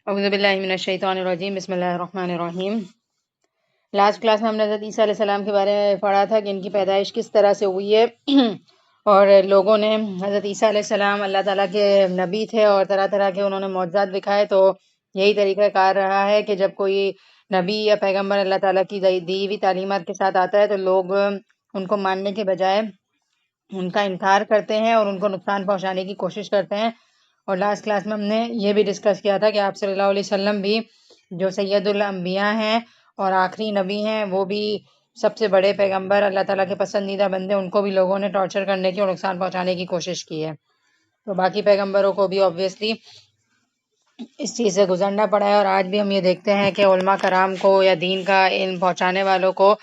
اعوذ باللہ من الشیطان الرجیم بسم اللہ الرحمن الرحیم۔ لاسٹ کلاس میں ہم نے حضرت عیسیٰ علیہ السلام کے بارے میں پڑھا تھا کہ ان کی پیدائش کس طرح سے ہوئی ہے اور لوگوں نے حضرت عیسیٰ علیہ السلام اللہ تعالیٰ کے نبی تھے اور طرح طرح کے انہوں نے معجزات دکھائے، تو یہی طریقہ کار رہا ہے کہ جب کوئی نبی یا پیغمبر اللہ تعالیٰ کی دی ہوئی تعلیمات کے ساتھ آتا ہے تو لوگ ان کو ماننے کے بجائے ان کا انکار کرتے ہیں اور ان کو نقصان پہنچانے کی کوشش کرتے ہیں۔ اور لاسٹ کلاس میں ہم نے یہ بھی ڈسکس کیا تھا کہ آپ صلی اللہ علیہ وسلم بھی جو سید الانبیاء ہیں اور آخری نبی ہیں، وہ بھی سب سے بڑے پیغمبر اللہ تعالیٰ کے پسندیدہ بندے، ان کو بھی لوگوں نے ٹارچر کرنے کی اور نقصان پہنچانے کی کوشش کی ہے۔ تو باقی پیغمبروں کو بھی obviously اس چیز سے گزرنا پڑا ہے، اور آج بھی ہم یہ دیکھتے ہیں کہ علماء کرام کو یا دین کا علم پہنچانے والوں کو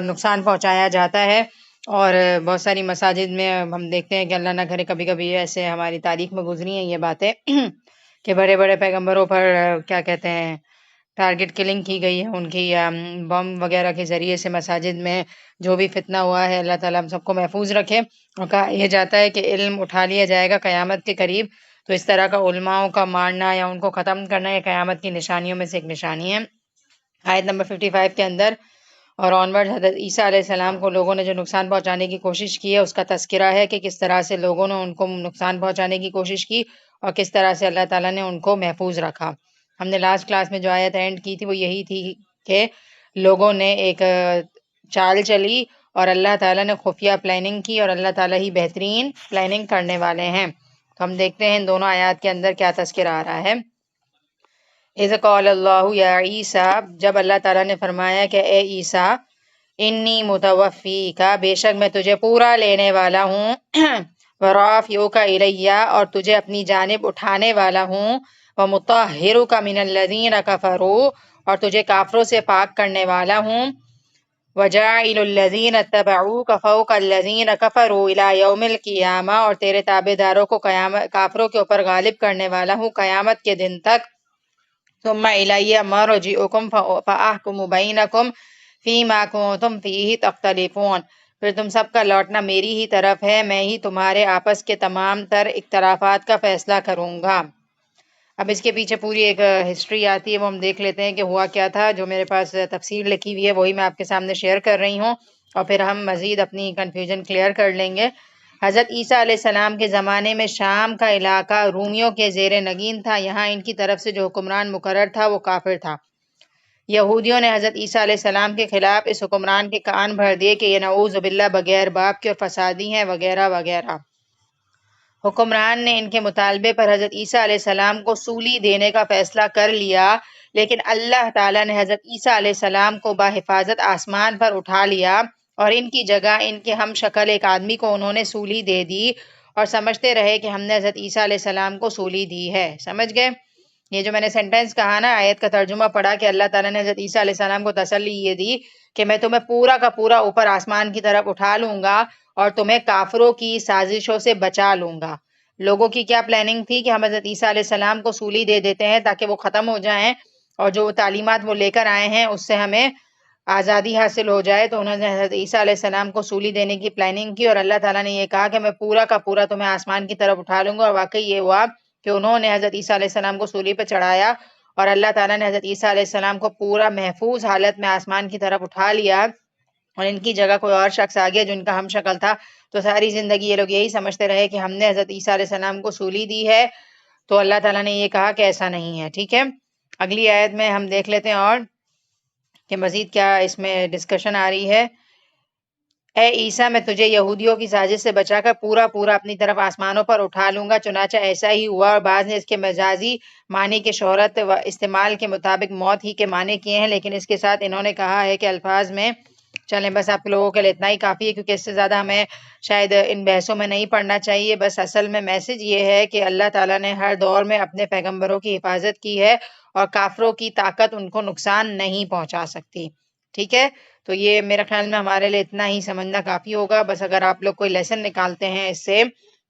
نقصان پہنچایا جاتا ہے۔ اور بہت ساری مساجد میں ہم دیکھتے ہیں کہ اللہ نہ کرے کبھی کبھی ایسے ہماری تاریخ میں گزری ہیں یہ باتیں کہ بڑے بڑے پیغمبروں پر کیا کہتے ہیں ٹارگٹ کلنگ کی گئی ہے ان کی، بم وغیرہ کے ذریعے سے مساجد میں جو بھی فتنہ ہوا ہے، اللہ تعالیٰ ہم سب کو محفوظ رکھے۔ اور کہا یہ جاتا ہے کہ علم اٹھا لیا جائے گا قیامت کے قریب، تو اس طرح کا علماؤں کا مارنا یا ان کو ختم کرنا یہ قیامت کی نشانیوں میں سے ایک نشانی ہے۔ آیت نمبر 55 کے اندر اور آنورڈ حضرت عیسیٰ علیہ السلام کو لوگوں نے جو نقصان پہنچانے کی کوشش کی ہے اس کا تذکرہ ہے کہ کس طرح سے لوگوں نے ان کو نقصان پہنچانے کی کوشش کی اور کس طرح سے اللہ تعالیٰ نے ان کو محفوظ رکھا۔ ہم نے لاسٹ کلاس میں جو آیت اینڈ کی تھی وہ یہی تھی کہ لوگوں نے ایک چال چلی اور اللہ تعالیٰ نے خفیہ پلاننگ کی، اور اللہ تعالیٰ ہی بہترین پلاننگ کرنے والے ہیں۔ تو ہم دیکھتے ہیں ان دونوں آیات کے اندر کیا تذکرہ آ رہا ہے۔ اذ قال اللہ یا عیسیٰ، جب اللہ تعالیٰ نے فرمایا کہ اے عیسیٰ، انی متوفیکا، بے شک میں تجھے پورا لینے والا ہوں، ورافعوک الیہ، اور تجھے اپنی جانب اٹھانے والا ہوں، ومطہرک من الذین کفروا، اور تجھے کافروں سے پاک کرنے والا ہوں، وجاعل الذین اتبعوک فوق الذین کفروا الی یوم القیامہ، اور تیرے تابع داروں کو کافروں کے اوپر غالب کرنے والا ہوں قیامت کے دن تک۔ ثم الی مرجعکم فاحکم بینکم فیما کنتم فیہ تختلفون، پھر تم سب کا لوٹنا میری ہی طرف ہے، میں ہی تمہارے آپس کے تمام تر اختلافات کا فیصلہ کروں گا۔ اب اس کے پیچھے پوری ایک ہسٹری آتی ہے، وہ ہم دیکھ لیتے ہیں کہ ہوا کیا تھا۔ جو میرے پاس تفسیر لکھی ہوئی ہے وہی میں آپ کے سامنے شیئر کر رہی ہوں، اور پھر ہم مزید اپنی کنفیوژن کلیئر کر لیں گے۔ حضرت عیسیٰ علیہ السلام کے زمانے میں شام کا علاقہ رومیوں کے زیر نگین تھا، یہاں ان کی طرف سے جو حکمران مقرر تھا وہ کافر تھا۔ یہودیوں نے حضرت عیسیٰ علیہ السلام کے خلاف اس حکمران کے کان بھر دیے کہ یہ نعوذ باللہ بغیر باپ کے اور فسادی ہیں وغیرہ وغیرہ۔ حکمران نے ان کے مطالبے پر حضرت عیسیٰ علیہ السلام کو سولی دینے کا فیصلہ کر لیا، لیکن اللہ تعالیٰ نے حضرت عیسیٰ علیہ السلام کو بحفاظت آسمان پر اٹھا لیا، اور ان کی جگہ ان کے ہم شکل ایک آدمی کو انہوں نے سولی دے دی، اور سمجھتے رہے کہ ہم نے حضرت عیسیٰ علیہ السلام کو سولی دی ہے۔ سمجھ گئے؟ یہ جو میں نے سینٹنس کہا نا، آیت کا ترجمہ پڑھا کہ اللہ تعالیٰ نے حضرت عیسیٰ علیہ السلام کو تسلی یہ دی کہ میں تمہیں پورا کا پورا اوپر آسمان کی طرف اٹھا لوں گا اور تمہیں کافروں کی سازشوں سے بچا لوں گا۔ لوگوں کی کیا پلاننگ تھی کہ ہم حضرت عیسیٰ علیہ السلام کو سولی دے دیتے ہیں تاکہ وہ ختم ہو جائیں، اور جو تعلیمات وہ لے کر آئے ہیں اس سے ہمیں آزادی حاصل ہو جائے۔ تو انہوں نے حضرت عیسیٰ علیہ السلام کو سولی دینے کی پلاننگ کی، اور اللہ تعالیٰ نے یہ کہا کہ میں پورا کا پورا تمہیں آسمان کی طرف اٹھا لوں گا، اور واقعی یہ ہوا کہ انہوں نے حضرت عیسیٰ علیہ السلام کو سولی پہ چڑھایا، اور اللہ تعالیٰ نے حضرت عیسیٰ علیہ السلام کو پورا محفوظ حالت میں آسمان کی طرف اٹھا لیا، اور ان کی جگہ کوئی اور شخص آ گیا جو ان کا ہم شکل تھا۔ تو ساری زندگی یہ لوگ یہی سمجھتے رہے کہ ہم نے حضرت عیسیٰ علیہ السلام کو سولی دی ہے، تو اللہ تعالیٰ نے یہ کہا کہ ایسا نہیں ہے۔ ٹھیک ہے، اگلی آیت میں ہم دیکھ لیتے ہیں اور کہ مزید کیا اس میں ڈسکشن آ رہی ہے۔ اے عیسیٰ، میں تجھے یہودیوں کی سازش سے بچا کر پورا پورا اپنی طرف آسمانوں پر اٹھا لوں گا، چنانچہ ایسا ہی ہوا، اور بعض نے اس کے مجازی معنی کے شہرت و استعمال کے مطابق موت ہی کے معنی کیے ہیں، لیکن اس کے ساتھ انہوں نے کہا ہے کہ الفاظ میں چلیں بس آپ لوگوں کے لیے اتنا ہی کافی ہے، کیونکہ اس سے زیادہ ہمیں شاید ان بحثوں میں نہیں پڑھنا چاہیے۔ بس اصل میں میسج یہ ہے کہ اللہ تعالیٰ نے ہر دور میں اپنے پیغمبروں کی حفاظت کی ہے، اور کافروں کی طاقت ان کو نقصان نہیں پہنچا سکتی۔ ٹھیک ہے، تو یہ میرے خیال میں ہمارے لیے اتنا ہی سمجھنا کافی ہوگا۔ بس اگر آپ لوگ کوئی لیسن نکالتے ہیں اس سے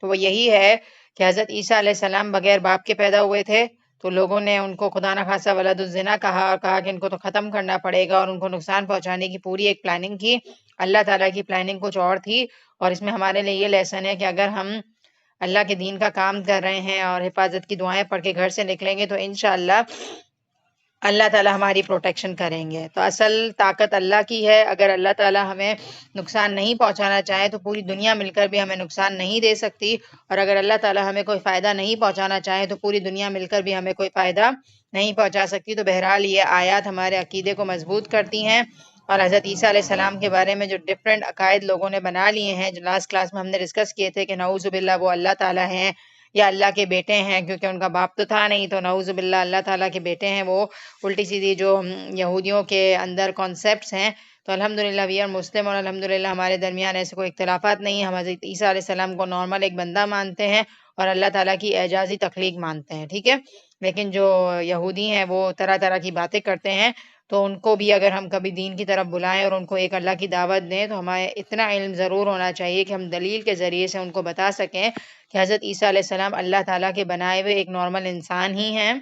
تو وہ یہی ہے کہ حضرت عیسیٰ علیہ السلام بغیر باپ کے پیدا ہوئے تھے، تو لوگوں نے ان کو خدا نخواستہ ولد الزنا کہا، اور کہا کہ ان کو تو ختم کرنا پڑے گا، اور ان کو نقصان پہنچانے کی پوری ایک پلاننگ کی۔ اللہ تعالیٰ کی پلاننگ کچھ اور تھی، اور اس میں ہمارے لیے یہ لیسن ہے کہ اگر ہم اللہ کے دین کا کام کر رہے ہیں اور حفاظت کی دعائیں پڑھ کے گھر سے نکلیں گے تو انشاءاللہ اللہ تعالیٰ ہماری پروٹیکشن کریں گے۔ تو اصل طاقت اللہ کی ہے۔ اگر اللہ تعالیٰ ہمیں نقصان نہیں پہنچانا چاہے تو پوری دنیا مل کر بھی ہمیں نقصان نہیں دے سکتی، اور اگر اللہ تعالیٰ ہمیں کوئی فائدہ نہیں پہنچانا چاہے تو پوری دنیا مل کر بھی ہمیں کوئی فائدہ نہیں پہنچا سکتی۔ تو بہرحال یہ آیات ہمارے عقیدے کو مضبوط کرتی ہیں، اور حضرت عیسیٰ علیہ السلام کے بارے میں جو ڈفرینٹ عقائد لوگوں نے بنا لیے ہیں، جو لاسٹ کلاس میں ہم نے ڈسکس کیے تھے کہ نعوذ باللہ وہ اللہ تعالیٰ ہیں یا اللہ کے بیٹے ہیں، کیونکہ ان کا باپ تو تھا نہیں، تو نعوذ باللہ اللہ تعالیٰ کے بیٹے ہیں، وہ الٹی سیدھی جو یہودیوں کے اندر کانسیپٹس ہیں۔ تو الحمدللہ وی آر مسلم، اور الحمدللہ ہمارے درمیان ایسے کوئی اختلافات نہیں ہیں۔ ہم حضرت عیسیٰ علیہ السلام کو نارمل ایک بندہ مانتے ہیں اور اللہ تعالیٰ کی اعجازی تخلیق مانتے ہیں، ٹھیک ہے۔ لیکن جو یہودی ہیں وہ طرح طرح کی باتیں کرتے ہیں، تو ان کو بھی اگر ہم کبھی دین کی طرف بلائیں اور ان کو ایک اللہ کی دعوت دیں تو ہمیں اتنا علم ضرور ہونا چاہیے کہ ہم دلیل کے ذریعے سے ان کو بتا سکیں کہ حضرت عیسیٰ علیہ السلام اللہ تعالیٰ کے بنائے ہوئے ایک نارمل انسان ہی ہیں،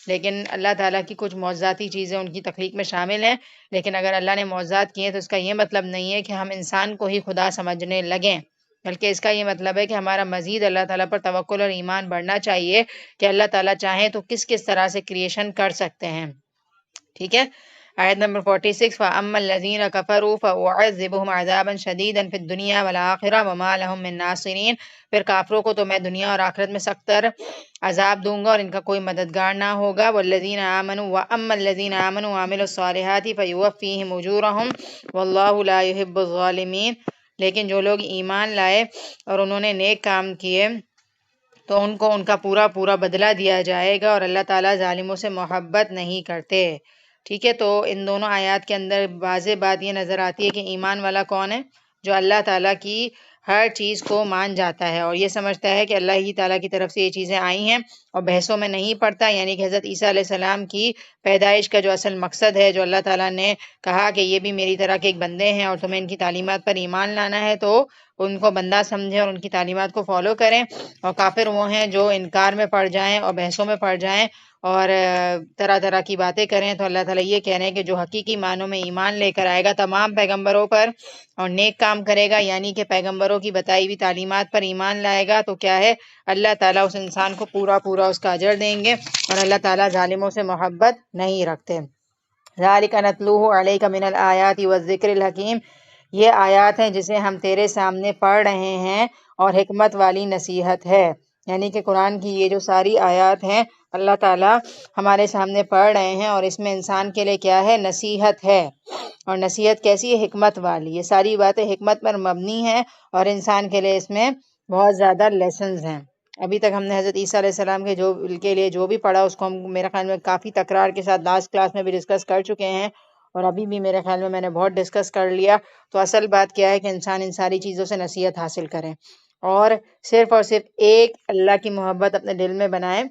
لیکن اللہ تعالیٰ کی کچھ معجزاتی چیزیں ان کی تخلیق میں شامل ہیں۔ لیکن اگر اللہ نے معجزات کیے تو اس کا یہ مطلب نہیں ہے کہ ہم انسان کو ہی خدا سمجھنے لگیں، بلکہ اس کا یہ مطلب ہے کہ ہمارا مزید اللہ تعالیٰ پر توکل اور ایمان بڑھنا چاہیے کہ اللہ تعالیٰ چاہیں تو کس کس طرح سے کریشن کر سکتے ہیں، ٹھیک ہے۔ آیت نمبر 46 فَأَمَّا الَّذِينَ كَفَرُوا فَأُعَذِّبُهُمْ عَذَابًا شَدِيدًا فِي الدُّنْيَا وَالْآخِرَةِ وَمَا لَهُم مِّن نَّاصِرِينَ، پھر کافروں کو تو میں دنیا اور آخرت میں سخت تر عذاب دوں گا اور ان کا کوئی مددگار نہ ہوگا۔ وَالَّذِينَ آمَنُوا وَأَمَّا الَّذِينَ آمَنُوا وَعَمِلُوا الصَّالِحَاتِ فَيُوَفِّيهِمْ أُجُورَهُمْ وَاللَّهُ لَا يُحِبُّ الظَّالِمِينَ، لیکن جو لوگ ایمان لائے اور انہوں نے نیک کام کیے تو ان کو ان کا پورا پورا بدلہ دیا جائے گا، اور اللہ تعالیٰ ظالموں سے محبت نہیں کرتے، ٹھیک ہے۔ تو ان دونوں آیات کے اندر واضح بات یہ نظر آتی ہے کہ ایمان والا کون ہے؟ جو اللہ تعالیٰ کی ہر چیز کو مان جاتا ہے اور یہ سمجھتا ہے کہ اللہ ہی تعالیٰ کی طرف سے یہ چیزیں آئی ہیں اور بحثوں میں نہیں پڑتا، یعنی کہ حضرت عیسیٰ علیہ السلام کی پیدائش کا جو اصل مقصد ہے، جو اللہ تعالیٰ نے کہا کہ یہ بھی میری طرح کے ایک بندے ہیں اور تمہیں ان کی تعلیمات پر ایمان لانا ہے، تو ان کو بندہ سمجھیں اور ان کی تعلیمات کو فالو کریں۔ اور کافر وہ ہیں جو انکار میں پڑ جائیں اور بحثوں میں پڑ جائیں اور طرح طرح کی باتیں کریں۔ تو اللہ تعالیٰ یہ کہہ رہے ہیں کہ جو حقیقی معنوں میں ایمان لے کر آئے گا تمام پیغمبروں پر اور نیک کام کرے گا، یعنی کہ پیغمبروں کی بتائی ہوئی تعلیمات پر ایمان لائے گا، تو کیا ہے، اللہ تعالیٰ اس انسان کو پورا پورا اس کا اجر دیں گے، اور اللہ تعالیٰ ظالموں سے محبت نہیں رکھتے۔ ذَلِكَ نَتْلُوهُ عَلَيْكَ مِنَ الْآيَاتِ وَالذِّكْرِ الْحَكِيمِ، یہ آیات ہیں جسے ہم تیرے سامنے پڑھ رہے ہیں اور حکمت والی نصیحت ہے، یعنی کہ قرآن کی یہ جو ساری آیات ہیں اللہ تعالیٰ ہمارے سامنے پڑھ رہے ہیں اور اس میں انسان کے لیے کیا ہے، نصیحت ہے، اور نصیحت کیسی ہے، حکمت والی۔ یہ ساری باتیں حکمت پر مبنی ہیں اور انسان کے لیے اس میں بہت زیادہ لیسنز ہیں۔ ابھی تک ہم نے حضرت عیسیٰ علیہ السلام کے لیے جو بھی پڑھا اس کو ہم میرے خیال میں کافی تکرار کے ساتھ لاسٹ کلاس میں بھی ڈسکس کر چکے ہیں، اور ابھی بھی میرے خیال میں نے بہت ڈسکس کر لیا۔ تو اصل بات کیا ہے کہ انسان ان ساری چیزوں سے نصیحت حاصل کرے اور صرف ایک اللہ کی محبت اپنے دل میں بنائے۔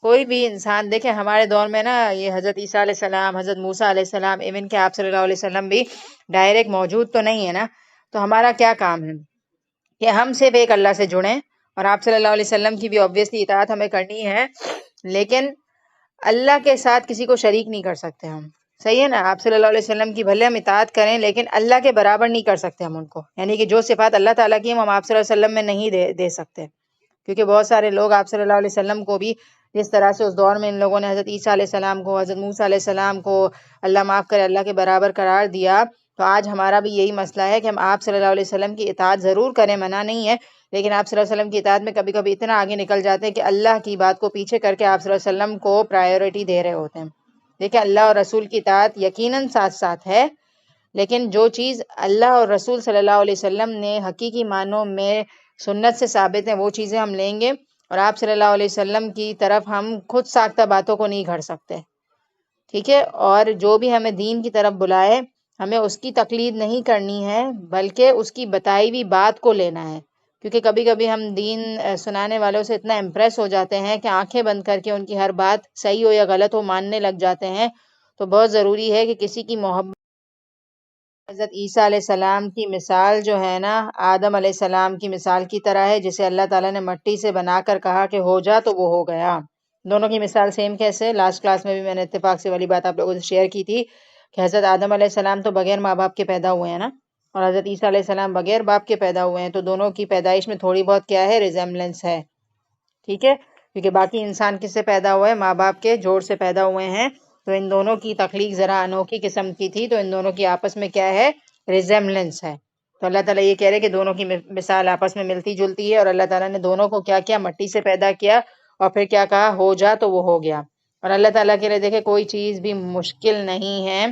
کوئی بھی انسان دیکھیں، ہمارے دور میں نا یہ حضرت عیسیٰ علیہ السلام، حضرت موسیٰ علیہ السلام، ایون کہ آپ صلی اللہ علیہ وسلم بھی ڈائریکٹ موجود تو نہیں ہے نا، تو ہمارا کیا کام ہے کہ ہم صرف ایک اللہ سے جڑیں، اور آپ صلی اللہ علیہ وسلم کی بھی obviously اطاعت ہمیں کرنی ہے، لیکن اللہ کے ساتھ کسی کو شریک نہیں کر سکتے ہم، صحیح ہے نا۔ آپ صلی اللہ علیہ وسلم کی بھلے ہم اطاعت کریں لیکن اللہ کے برابر نہیں کر سکتے ہم ان کو، یعنی کہ جو صفات اللہ تعالیٰ کی ہم آپ صلی اللہ علیہ وسلم میں نہیں دے سکتے، کیونکہ بہت سارے لوگ آپ صلی اللہ علیہ وسلم کو بھی جس طرح سے اس دور میں ان لوگوں نے حضرت عیسیٰ علیہ السلام کو، حضرت موسیٰ علیہ السلام کو اللہ معاف کرے اللہ کے برابر قرار دیا، تو آج ہمارا بھی یہی مسئلہ ہے کہ ہم آپ صلی اللہ علیہ وسلم کی اطاعت ضرور کریں، منع نہیں ہے، لیکن آپ صلی اللہ علیہ وسلم کی اطاعت میں کبھی کبھی اتنا آگے نکل جاتے ہیں کہ اللہ کی بات کو پیچھے کر کے آپ صلی اللہ علیہ وسلم کو پرائیورٹی دے رہے ہوتے ہیں۔ دیکھیں، اللہ اور رسول کی اطاعت یقیناً ساتھ ساتھ ہے، لیکن جو چیز اللہ اور رسول صلی اللہ علیہ وسلم نے حقیقی معنوں میں سنت سے ثابت ہیں وہ چیزیں ہم لیں گے، اور آپ صلی اللہ علیہ وسلم کی طرف ہم خود ساختہ باتوں کو نہیں گھڑ سکتے، ٹھیک ہے۔ اور جو بھی ہمیں دین کی طرف بلائے ہمیں اس کی تقلید نہیں کرنی ہے بلکہ اس کی بتائی ہوئی بات کو لینا ہے، کیونکہ کبھی کبھی ہم دین سنانے والوں سے اتنا امپریس ہو جاتے ہیں کہ آنکھیں بند کر کے ان کی ہر بات صحیح ہو یا غلط ہو ماننے لگ جاتے ہیں۔ تو بہت ضروری ہے کہ کسی کی محبت، حضرت عیسیٰ علیہ السلام کی مثال جو ہے نا آدم علیہ السلام کی مثال کی طرح ہے، جسے اللہ تعالیٰ نے مٹی سے بنا کر کہا کہ ہو جا تو وہ ہو گیا۔ دونوں کی مثال سیم کیسے؟ لاسٹ کلاس میں بھی میں نے اتفاق سے والی بات آپ لوگوں سے شیئر کی تھی کہ حضرت آدم علیہ السلام تو بغیر ماں باپ کے پیدا ہوئے ہیں نا، اور حضرت عیسیٰ علیہ السلام بغیر باپ کے پیدا ہوئے ہیں، تو دونوں کی پیدائش میں تھوڑی بہت کیا ہے، ریزیمبلنس ہے، ٹھیک ہے، کیونکہ باقی انسان کس سے پیدا ہوئے، ماں باپ کے جوڑ سے پیدا ہوئے ہیں، تو ان دونوں کی تخلیق ذرا انوکھی قسم کی تھی، تو ان دونوں کی آپس میں کیا ہے، ریزیمبلنس ہے۔ تو اللہ تعالیٰ یہ کہہ رہے کہ دونوں کی مثال آپس میں ملتی جلتی ہے، اور اللہ تعالیٰ نے دونوں کو کیا کیا، مٹی سے پیدا کیا، اور پھر کیا کہا، ہو جا، تو وہ ہو گیا۔ اور اللہ تعالیٰ کے لیے دیکھیں کوئی چیز بھی مشکل نہیں ہے،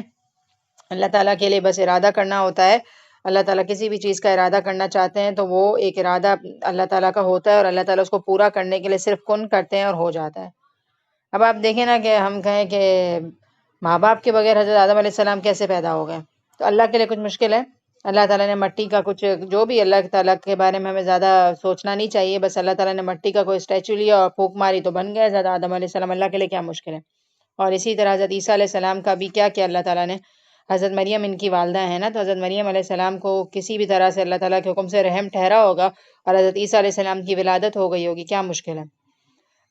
اللہ تعالیٰ کے لیے بس ارادہ کرنا ہوتا ہے۔ اللہ تعالیٰ کسی بھی چیز کا ارادہ کرنا چاہتے ہیں تو وہ ایک ارادہ اللہ تعالیٰ کا ہوتا ہے، اور اللہ تعالیٰ اس کو پورا کرنے کے لیے صرف کن کرتے ہیں اور ہو جاتا ہے۔ اب آپ دیکھیں نا کہ ہم کہیں کہ ماں باپ کے بغیر حضرت آدم علیہ السلام کیسے پیدا ہو گئے، تو اللہ کے لیے کچھ مشکل ہے؟ اللہ تعالیٰ نے مٹی کا کچھ، جو بھی اللہ تعالیٰ کے بارے میں ہمیں زیادہ سوچنا نہیں چاہیے، بس اللہ تعالیٰ نے مٹی کا کوئی اسٹیچو لیا اور پھونک ماری تو بن گیا حضرت آدم علیہ السلام، اللہ کے لیے کیا مشکل ہے؟ اور اسی طرح حضرت عیسیٰ علیہ السلام کا بھی کیا اللہ تعالیٰ نے، حضرت مریم ان کی والدہ ہیں نا، تو حضرت مریم علیہ السلام کو کسی بھی طرح سے اللہ تعالیٰ کے حکم سے رحم ٹھہرا ہوگا، اور حضرت عیسیٰ علیہ السلام کی ولادت ہو گئی ہوگی، کیا مشکل ہے؟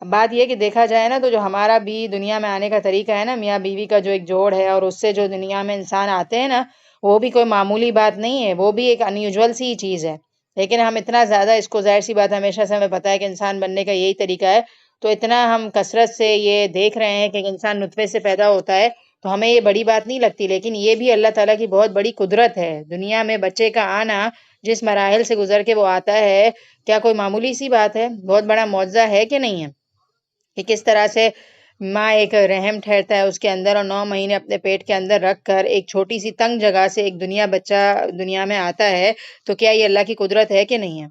اب بات یہ کہ دیکھا جائے نا، تو جو ہمارا بھی دنیا میں آنے کا طریقہ ہے نا، میاں بیوی کا جو ایک جوڑ ہے، اور اس سے جو دنیا میں انسان آتے ہیں نا، وہ بھی کوئی معمولی بات نہیں ہے، وہ بھی ایک انیوژول سی چیز ہے، لیکن ہم اتنا زیادہ اس کو، ظاہر سی بات ہمیشہ سے ہمیں پتہ ہے کہ انسان بننے کا یہی طریقہ ہے، تو اتنا ہم کثرت سے یہ دیکھ رہے ہیں کہ انسان نطفے سے پیدا ہوتا ہے، تو ہمیں یہ بڑی بات نہیں لگتی، لیکن یہ بھی اللہ تعالیٰ کی بہت بڑی قدرت ہے۔ دنیا میں بچے کا آنا، جس مراحل سے گزر کے وہ آتا ہے، کیا کوئی معمولی سی بات ہے؟ بہت بڑا معجزہ ہے کہ نہیں ہے؟ کہ کس طرح سے ماں ایک رحم ٹھہرتا ہے اس کے اندر، اور 9 مہینے اپنے پیٹ کے اندر رکھ کر ایک چھوٹی سی تنگ جگہ سے ایک بچہ دنیا میں آتا ہے، تو کیا یہ اللہ کی قدرت ہے کہ نہیں ہے؟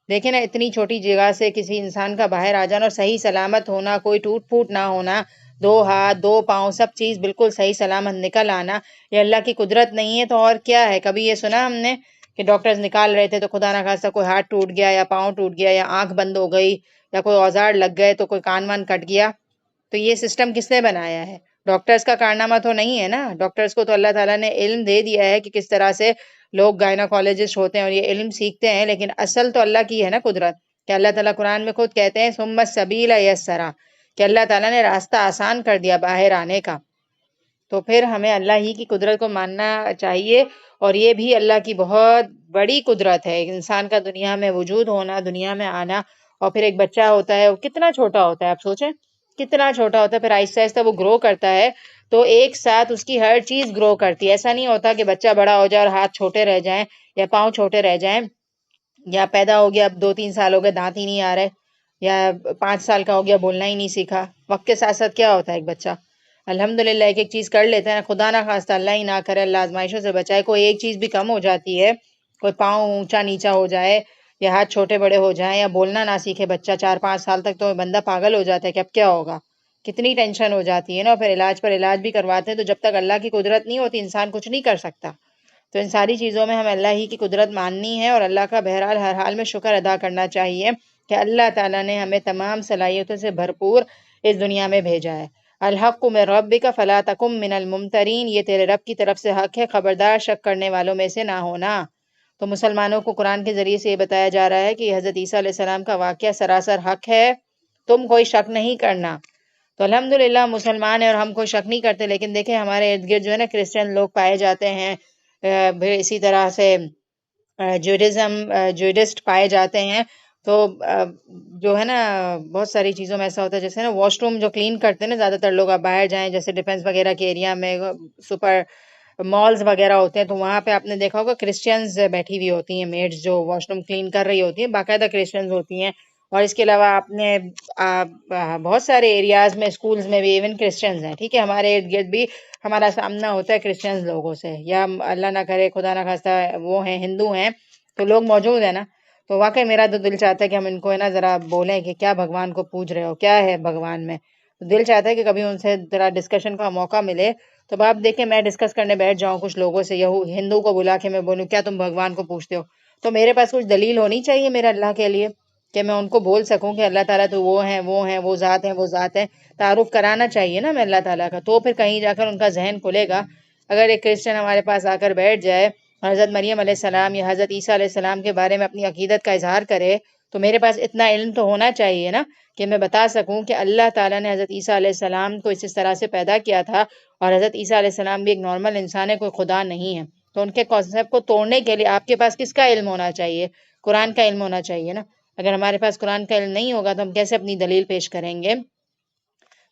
دیکھیں نا، اتنی چھوٹی جگہ سے کسی انسان کا باہر آ جانا، اور صحیح سلامت ہونا، کوئی ٹوٹ پھوٹ نہ ہونا، 2 ہاتھ 2 پاؤں سب چیز بالکل صحیح سلامت نکل آنا، یہ اللہ کی قدرت نہیں ہے تو اور کیا ہے؟ کبھی یہ سنا ہم نے کہ ڈاکٹرز نکال رہے تھے تو خدا نہ خواستہ کوئی ہاتھ ٹوٹ گیا، یا پاؤں ٹوٹ گیا، یا آنکھ بند ہو گئی، یا کوئی اوزار لگ گئے، تو کوئی کان وان کٹ گیا؟ تو یہ سسٹم کس نے بنایا ہے؟ ڈاکٹرز کا کارنامہ تو نہیں ہے نا، ڈاکٹرز کو تو اللہ تعالیٰ نے علم دے دیا ہے کہ کس طرح سے لوگ گائناکالوجسٹ ہوتے ہیں اور یہ علم سیکھتے ہیں، لیکن اصل تو اللہ کی ہے نا قدرت، کہ اللہ تعالیٰ قرآن میں خود کہتے ہیں ثم السبیل یسرا، کہ اللہ تعالیٰ نے راستہ آسان کر دیا باہر آنے کا، تو پھر ہمیں اللہ ہی کی قدرت کو ماننا چاہیے، اور یہ بھی اللہ کی بہت بڑی قدرت ہے، انسان کا دنیا میں وجود ہونا، دنیا میں آنا، اور پھر ایک بچہ ہوتا ہے وہ کتنا چھوٹا ہوتا ہے، آپ سوچیں کتنا چھوٹا ہوتا ہے، پھر آہستہ آہستہ وہ گرو کرتا ہے، تو ایک ساتھ اس کی ہر چیز گرو کرتی ہے، ایسا نہیں ہوتا کہ بچہ بڑا ہو جائے اور ہاتھ چھوٹے رہ جائیں یا پاؤں چھوٹے رہ جائیں، یا پیدا ہو گیا اب 2-3 سال ہو گئے دانت ہی نہیں آ رہے، یا 5 سال کا ہو گیا بولنا ہی نہیں سیکھا، وقت کے ساتھ ساتھ کیا ہوتا ہے ایک بچہ الحمدللہ ایک ایک چیز کر لیتا ہے، خدا نہ خواستہ اللہ ہی نہ کرے، اللہ آزمائشوں سے بچائے، کوئی ایک چیز بھی کم ہو جاتی ہے، کوئی پاؤں اونچا نیچا ہو جائے، یا ہاتھ چھوٹے بڑے ہو جائیں، یا بولنا نہ سیکھے بچہ 4-5 سال تک، تو بندہ پاگل ہو جاتا ہے کہ اب کیا ہوگا، کتنی ٹینشن ہو جاتی ہے نا، پھر علاج پر علاج بھی کرواتے ہیں، تو جب تک اللہ کی قدرت نہیں ہوتی انسان کچھ نہیں کر سکتا، تو ان ساری چیزوں میں ہمیں اللہ ہی کی قدرت ماننی ہے، اور اللہ کا بہرحال ہر حال میں شکر ادا کرنا چاہیے کہ اللہ تعالیٰ نے ہمیں تمام صلاحیتوں سے بھرپور اس دنیا میں بھیجا ہے۔ الحق من ربک فلا تکن من الممترین، یہ تیرے رب کی طرف سے حق ہے، خبردار شک کرنے والوں میں سے نہ ہونا۔ تو مسلمانوں کو قرآن کے ذریعے سے یہ بتایا جا رہا ہے کہ حضرت عیسیٰ علیہ السلام کا واقعہ سراسر حق ہے، تم کوئی شک نہیں کرنا۔ تو الحمدللہ مسلمان ہیں اور ہم کوئی شک نہیں کرتے، لیکن دیکھیں ہمارے ارد گرد جو ہے نا کرسچن لوگ پائے جاتے ہیں، پھر اسی طرح سے جوڈسٹ پائے جاتے ہیں، تو جو ہے نا بہت ساری چیزوں میں ایسا ہوتا ہے، جیسے نا واش روم جو کلین کرتے ہیں نا زیادہ تر لوگ، آپ باہر جائیں جیسے ڈیفینس وغیرہ کے ایریا میں، سپر مالز وغیرہ ہوتے ہیں، تو وہاں پہ آپ نے دیکھا ہوگا کرسچنز بیٹھی ہوئی ہوتی ہیں، میڈز جو واش روم کلین کر رہی ہوتی ہیں باقاعدہ کرسچنز ہوتی ہیں، اور اس کے علاوہ آپ نے بہت سارے ایریاز میں اسکولز میں بھی ایون کرسچنز ہیں، ٹھیک ہے، ہمارے ارد گرد بھی ہمارا سامنا ہوتا ہے کرسچنز لوگوں سے، یا اللہ نہ کرے خدا نہ خواستہ وہ ہیں ہندو ہیں تو لوگ موجود ہیں نا، تو واقعی میرا تو دل چاہتا ہے کہ ہم ان کو ہے نا ذرا بولیں کہ کیا بھگوان کو پوج رہے ہو، کیا ہے بھگوان میں، تو دل چاہتا ہے کہ کبھی ان سے ذرا ڈسکشن کا موقع ملے، تو آپ دیکھیں میں ڈسکس کرنے بیٹھ جاؤں کچھ لوگوں سے، ہندو کو بلا کے میں بولوں کیا تم بھگوان کو پوجتے ہو، تو میرے پاس کچھ دلیل ہونی چاہیے میرے اللہ کے لیے، کہ میں ان کو بول سکوں کہ اللہ تعالیٰ تو وہ ہیں وہ ہیں، وہ ذات ہیں وہ ذات ہیں، تعارف کرانا چاہیے نا میں اللہ تعالیٰ کا، تو پھر کہیں جا کر ان کا ذہن کھلے گا۔ اگر ایک کرسچن ہمارے پاس آ کر بیٹھ جائے اور حضرت مریم علیہ السلام یا حضرت عیسیٰ علیہ السلام کے بارے میں اپنی عقیدت کا اظہار کرے، تو میرے پاس اتنا علم تو ہونا چاہیے نا کہ میں بتا سکوں کہ اللہ تعالیٰ نے حضرت عیسیٰ علیہ السلام کو اس طرح سے پیدا کیا تھا، اور حضرت عیسیٰ علیہ السلام بھی ایک نارمل انسان ہے، کوئی خدا نہیں ہے، تو ان کے کانسیپٹ کو توڑنے کے لیے آپ کے پاس کس کا علم ہونا چاہیے؟ قرآن کا علم ہونا چاہیے نا. اگر ہمارے پاس قرآن کا علم نہیں ہوگا تو ہم کیسے اپنی دلیل پیش کریں گے؟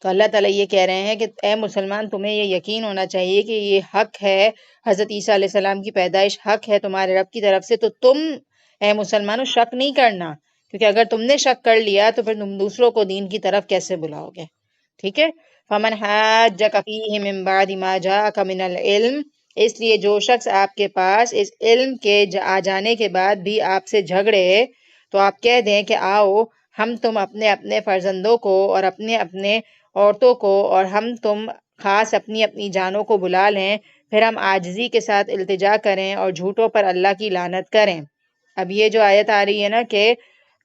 تو اللہ تعالیٰ یہ کہہ رہے ہیں کہ اے مسلمان تمہیں یہ یقین ہونا چاہیے کہ یہ حق ہے، حضرت عیسیٰ علیہ السلام کی پیدائش حق ہے تمہارے رب کی طرف سے، تو تم اے مسلمانوں شک نہیں کرنا، کیونکہ اگر تم نے شک کر لیا تو پھر تم دوسروں کو دین کی طرف کیسے بلاؤ گے؟ ٹھیک ہے. فمن حاجک فیہ من بعد ما جاءک من العلم، اس لیے جو شخص آپ کے پاس اس علم کے آ جانے کے بعد بھی آپ سے جھگڑے تو آپ کہہ دیں کہ آؤ ہم تم اپنے اپنے فرزندوں کو اور اپنے اپنے عورتوں کو اور ہم تم خاص اپنی اپنی جانوں کو بلا لیں، پھر ہم عاجزی کے ساتھ التجا کریں اور جھوٹوں پر اللہ کی لعنت کریں. اب یہ جو آیت آ رہی ہے نا کہ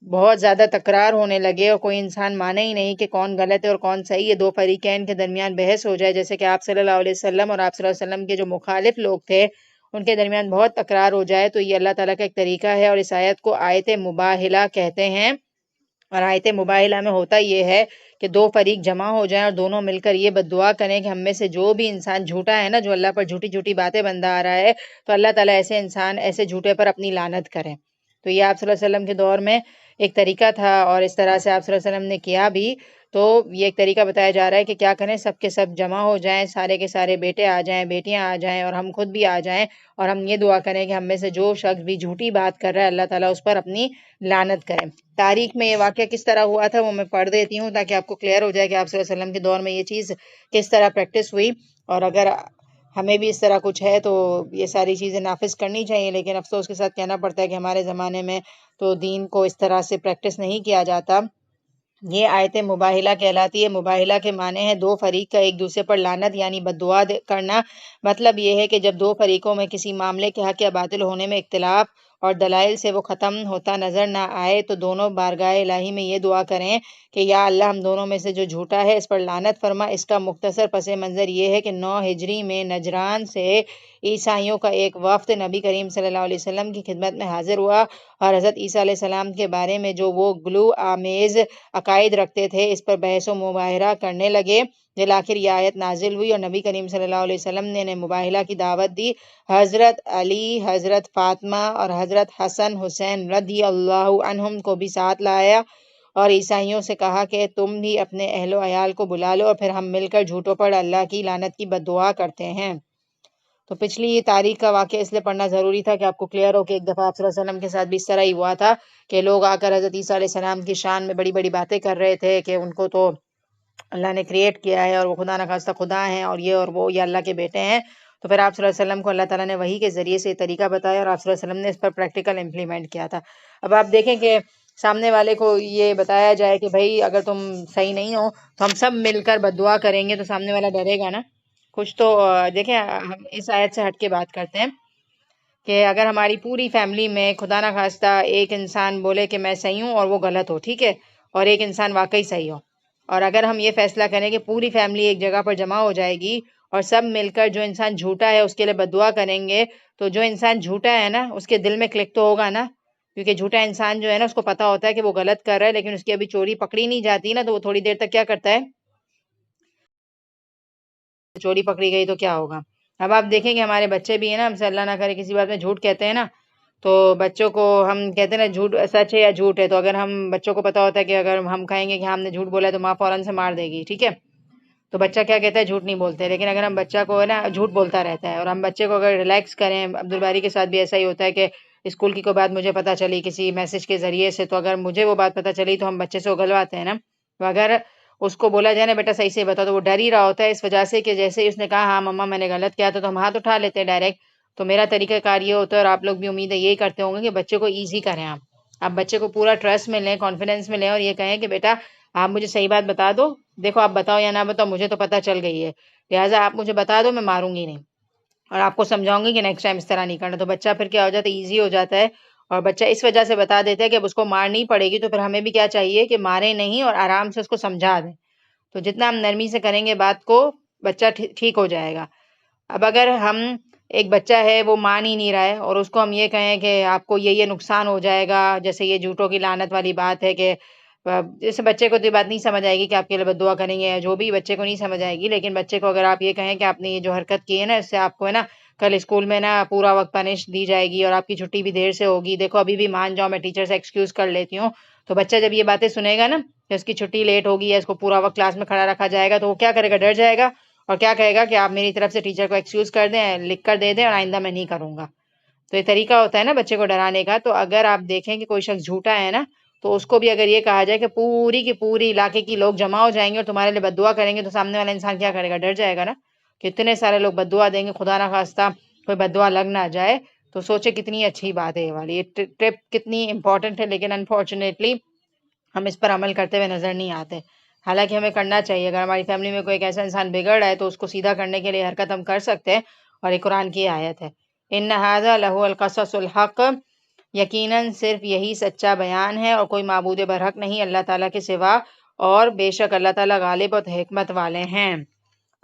بہت زیادہ تکرار ہونے لگے اور کوئی انسان مانے ہی نہیں کہ کون غلط ہے اور کون صحیح ہے، دو فریقین کے درمیان بحث ہو جائے، جیسے کہ آپ صلی اللہ علیہ وسلم اور آپ صلی اللہ علیہ وسلم کے جو مخالف لوگ تھے ان کے درمیان بہت تکرار ہو جائے، تو یہ اللہ تعالیٰ کا ایک طریقہ ہے اور اس آیت کو آیت مباہلہ کہتے ہیں. اور آیت مباہلہ میں ہوتا یہ ہے کہ دو فریق جمع ہو جائیں اور دونوں مل کر یہ بد دعا کریں کہ ہم میں سے جو بھی انسان جھوٹا ہے نا، جو اللہ پر جھوٹی جھوٹی باتیں بندہ آ رہا ہے، تو اللہ تعالیٰ ایسے انسان ایسے جھوٹے پر اپنی لعنت کرے. تو یہ آپ صلی اللہ علیہ وسلم کے دور میں ایک طریقہ تھا اور اس طرح سے آپ صلی اللہ علیہ وسلم نے کیا بھی. تو یہ ایک طریقہ بتایا جا رہا ہے کہ کیا کریں، سب کے سب جمع ہو جائیں، سارے کے سارے بیٹے آ جائیں، بیٹیاں آ جائیں اور ہم خود بھی آ جائیں اور ہم یہ دعا کریں کہ ہم میں سے جو شخص بھی جھوٹی بات کر رہا ہے اللہ تعالیٰ اس پر اپنی لعنت کرے. تاریخ میں یہ واقعہ کس طرح ہوا تھا وہ میں پڑھ دیتی ہوں تاکہ آپ کو کلیئر ہو جائے کہ آپ صلی اللہ علیہ وسلم کے دور میں یہ چیز کس طرح پریکٹس ہوئی، اور اگر ہمیں بھی اس طرح کچھ ہے تو یہ ساری چیزیں نافذ کرنی چاہیے. لیکن افسوس کے ساتھ کہنا پڑتا ہے کہ ہمارے زمانے میں تو دین کو اس طرح سے پریکٹس نہیں کیا جاتا. یہ آیت مباہلہ کہلاتی ہے. مباہلہ کے معنی ہے دو فریق کا ایک دوسرے پر لعنت یعنی بد دعا کرنا. مطلب یہ ہے کہ جب دو فریقوں میں کسی معاملے کے حق یا باطل ہونے میں اختلاف اور دلائل سے وہ ختم ہوتا نظر نہ آئے تو دونوں بارگاہ الہی میں یہ دعا کریں کہ یا اللہ ہم دونوں میں سے جو جھوٹا ہے اس پر لعنت فرما. اس کا مختصر پس منظر یہ ہے کہ 9 ہجری میں نجران سے عیسائیوں کا ایک وفد نبی کریم صلی اللہ علیہ وسلم کی خدمت میں حاضر ہوا اور حضرت عیسیٰ علیہ السلام کے بارے میں جو وہ گلو آمیز عقائد رکھتے تھے اس پر بحث و مباحثہ کرنے لگے. بالآخر یہ آیت نازل ہوئی اور نبی کریم صلی اللہ علیہ وسلم نے انہیں مباحلہ کی دعوت دی. حضرت علی، حضرت فاطمہ اور حضرت حسن حسین رضی اللہ عنہم کو بھی ساتھ لایا اور عیسائیوں سے کہا کہ تم بھی اپنے اہل و عیال کو بلا لو اور پھر ہم مل کر جھوٹوں پر اللہ کی لعنت کی بد دعا کرتے ہیں. تو پچھلی تاریخ کا واقعہ اس لیے پڑھنا ضروری تھا کہ آپ کو کلیئر ہو کہ ایک دفعہ آپ صلی اللہ علیہ وسلم کے ساتھ بھی اس طرح ہی ہوا تھا کہ لوگ آ کر حضرت عیسیٰ علیہ السلام کی شان میں بڑی بڑی باتیں کر رہے تھے کہ ان کو تو اللہ نے کریٹ کیا ہے اور وہ خدا نخواستہ خدا ہیں اور یہ اور وہ یہ اللہ کے بیٹے ہیں. تو پھر آپ صلی اللہ علیہ وسلم کو اللہ تعالیٰ نے وحی کے ذریعے سے یہ طریقہ بتایا اور آپ صلی اللہ علیہ وسلم نے اس پر پریکٹیکل امپلیمنٹ کیا تھا. اب آپ دیکھیں کہ سامنے والے کو یہ بتایا جائے کہ بھائی اگر تم صحیح نہیں ہو تو ہم سب مل کر بد دعا کریں گے تو سامنے والا ڈرے گا نا کچھ. تو دیکھیں ہم اس آیت سے ہٹ کے بات کرتے ہیں کہ اگر ہماری پوری فیملی میں خدا نخواستہ ایک انسان بولے کہ میں صحیح ہوں اور وہ غلط ہو، ٹھیک ہے، اور ایک انسان واقعی صحیح ہو، اور اگر ہم یہ فیصلہ کریں کہ پوری فیملی ایک جگہ پر جمع ہو جائے گی اور سب مل کر جو انسان جھوٹا ہے اس کے لیے بد دعا کریں گے، تو جو انسان جھوٹا ہے نا اس کے دل میں کلک تو ہوگا نا، کیونکہ جھوٹا انسان جو ہے نا اس کو پتا ہوتا ہے کہ وہ غلط کر رہا ہے لیکن اس کی ابھی چوری پکڑی نہیں جاتی نا، تو وہ تھوڑی دیر تک کیا کرتا ہے، چوری پکڑی گئی تو کیا ہوگا. اب آپ دیکھیں کہ ہمارے بچے بھی ہیں نا، ہم سے اللہ نہ کرے کسی بات میں جھوٹ کہتے ہیں نا، تو بچوں کو ہم کہتے ہیں نا جھوٹ سچ ہے یا جھوٹ ہے، تو اگر ہم بچوں کو پتا ہوتا ہے کہ اگر ہم کہیں گے کہ ہم نے جھوٹ بولا ہے تو ماں فوراً سے مار دے گی، ٹھیک ہے، تو بچہ کیا کہتا ہے جھوٹ نہیں بولتے. لیکن اگر ہم بچہ کو ہے نا جھوٹ بولتا رہتا ہے اور ہم بچے کو اگر ریلیکس کریں، عبدالباری کے ساتھ بھی ایسا ہی ہوتا ہے کہ اسکول کی کوئی بات مجھے پتہ چلی کسی میسج کے ذریعے سے، تو اگر مجھے وہ بات پتہ چلی تو ہم بچے سے اگلواتے ہیں نا. تو اگر اس کو بولا جائے نا بیٹا صحیح سے بتا تو وہ ڈر ہی رہا ہوتا ہے اس وجہ سے کہ جیسے ہی اس نے کہا ہاں مما میں نے غلط کیا تھا تو ہم ہاتھ اٹھا لیتے ہیں ڈائریکٹ. تو میرا طریقہ کار یہ ہوتا ہے اور آپ لوگ بھی امید ہے یہی کرتے ہوں گے کہ بچے کو ایزی کریں. آپ بچے کو پورا ٹرسٹ میں لیں، کانفیڈنس میں لیں اور یہ کہیں کہ بیٹا آپ مجھے صحیح بات بتا دو، دیکھو آپ بتاؤ یا نہ بتاؤ مجھے تو پتہ چل گئی ہے، لہٰذا آپ مجھے بتا دو، میں ماروں گی نہیں اور آپ کو سمجھاؤں گی کہ نیکسٹ ٹائم اس طرح نہیں کرنا. تو بچہ پھر کیا ہو جاتا ہے، ایزی ہو جاتا ہے اور بچہ اس وجہ سے بتا دیتا ہے کہ اب اس کو مار نہیں پڑے گی، تو پھر ہمیں بھی کیا چاہیے کہ مارے نہیں اور آرام سے اس کو سمجھا دیں. تو جتنا ہم نرمی سے کریں گے بات کو بچہ ٹھیک ہو جائے گا. اب اگر ہم ایک بچہ ہے وہ مان ہی نہیں رہا ہے اور اس کو ہم یہ کہیں کہ آپ کو یہ نقصان ہو جائے گا، جیسے یہ جھوٹوں کی لعنت والی بات ہے کہ جیسے بچے کو تو یہ بات نہیں سمجھ آئے گی کہ آپ کے لیے بد دعا کریں گے، جو بھی بچے کو نہیں سمجھ آئے گی، لیکن بچے کو اگر آپ یہ کہیں کہ آپ نے یہ جو حرکت کی ہے نا اس سے آپ کو ہے نا کل اسکول میں نا پورا وقت پنش دی جائے گی اور آپ کی چھٹی بھی دیر سے ہوگی، دیکھو ابھی بھی مان جاؤ میں ٹیچر سے ایکسکیوز کر لیتی ہوں، تو بچہ جب یہ باتیں سنے گا نا کہ اس کی چھٹی لیٹ ہوگی یا اس کو پورا وقت کلاس میں کھڑا رکھا جائے گا، تو وہ کیا کرے گا؟ ڈر جائے گا اور کیا کہے گا کہ آپ میری طرف سے ٹیچر کو ایکسکیوز کر دیں، لکھ کر دے دیں اور آئندہ میں نہیں کروں گا۔ تو یہ طریقہ ہوتا ہے نا بچے کو ڈرانے کا۔ تو اگر آپ دیکھیں کہ کوئی شخص جھوٹا ہے نا، تو اس کو بھی اگر یہ کہا جائے کہ پوری کی پوری علاقے کی لوگ جمع ہو جائیں گے اور تمہارے لیے بد دعا کریں گے، تو سامنے والا انسان کیا کرے گا؟ ڈر جائے گا نا، کتنے سارے لوگ بد دعا دیں گے، خدا نہ خواستہ کوئی بد دعا لگ نہ جائے۔ تو سوچے کتنی اچھی بات ہے یہ والی، یہ ٹپ کتنی امپورٹنٹ ہے، لیکن انفارچونیٹلی ہم اس پر عمل کرتے ہوئے نظر نہیں آتے، حالانکہ ہمیں کرنا چاہیے۔ اگر ہماری فیملی میں کوئی ایک ایسا انسان بگڑ رہا ہے تو اس کو سیدھا کرنے کے لیے حرکت ہم کر سکتے ہیں، اور یہ قرآن کی آیت ہے، ان ھذا لہو القصص الحق، یقیناً صرف یہی سچا بیان ہے اور کوئی معبود برحق نہیں اللہ تعالیٰ کے سوا، اور بے شک اللہ تعالیٰ غالب اور حکمت والے ہیں۔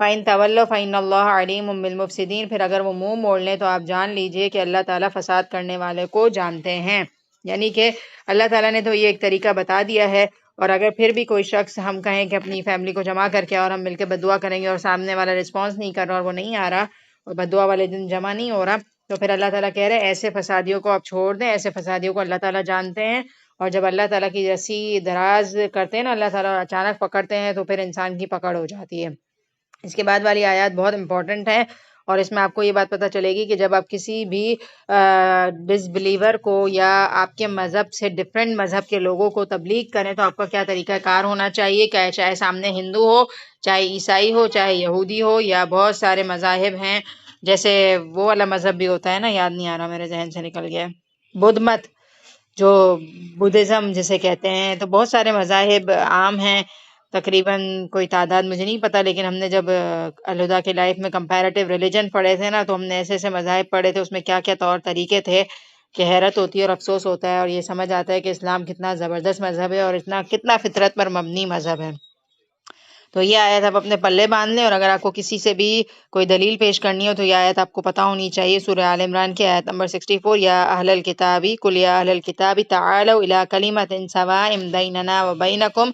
فَإِن تَوَلَّوْا فَإِنَّ اللَّهَ عَلِيمٌ بِالْمُفْسِدِينَ، پھر اگر وہ منہ موڑ لیں تو آپ جان لیجئے کہ اللہ تعالیٰ فساد کرنے والے کو جانتے ہیں۔ یعنی کہ اللہ تعالیٰ نے تو یہ ایک طریقہ بتا دیا ہے، اور اگر پھر بھی کوئی شخص ہم کہیں کہ اپنی فیملی کو جمع کر کے اور ہم مل کے بد دعا کریں گے اور سامنے والا رسپانس نہیں کر رہا اور وہ نہیں آ رہا اور بد دعا والے دن جمع نہیں ہو رہا، تو پھر اللہ تعالیٰ کہہ رہے ہیں ایسے فسادیوں کو آپ چھوڑ دیں، ایسے فسادیوں کو اللہ تعالیٰ جانتے ہیں، اور جب اللہ تعالیٰ کی رسی دراز کرتے ہیں نا اللہ تعالیٰ اچانک پکڑتے ہیں تو پھر انسان کی پکڑ ہو جاتی ہے۔ اس کے بعد والی آیات بہت امپورٹنٹ ہے، اور اس میں آپ کو یہ بات پتہ چلے گی کہ جب آپ کسی بھی ڈس بلیور کو یا آپ کے مذہب سے ڈفرینٹ مذہب کے لوگوں کو تبلیغ کریں تو آپ کا کیا طریقہ کار ہونا چاہیے، چاہے سامنے ہندو ہو، چاہے عیسائی ہو، چاہے یہودی ہو، یا بہت سارے مذاہب ہیں، جیسے وہ والا مذہب بھی ہوتا ہے نا، یاد نہیں آ رہا میرے ذہن سے نکل گیا، بدھ مت، جو بدھزم جسے کہتے ہیں، تو بہت سارے مذاہب عام ہیں، تقریباً کوئی تعداد مجھے نہیں پتہ، لیکن ہم نے جب الہدا کے لائف میں کمپیریٹیو ریلیجن پڑھے تھے نا، تو ہم نے ایسے ایسے مذاہب پڑھے تھے، اس میں کیا کیا طور طریقے تھے کہ حیرت ہوتی ہے اور افسوس ہوتا ہے، اور یہ سمجھ آتا ہے کہ اسلام کتنا زبردست مذہب ہے اور کتنا فطرت پر مبنی مذہب ہے۔ تو یہ آیت آپ اپنے پلے باندھ لیں، اور اگر آپ کو کسی سے بھی کوئی دلیل پیش کرنی ہو تو یہ آیت آپ کو پتہ ہونی چاہیے، سورہ آل عمران کی آیت نمبر 64، یا اہل الکتاب قل یا اہل الکتاب تعالوا الی کلمۃ سواء بیننا وبینکم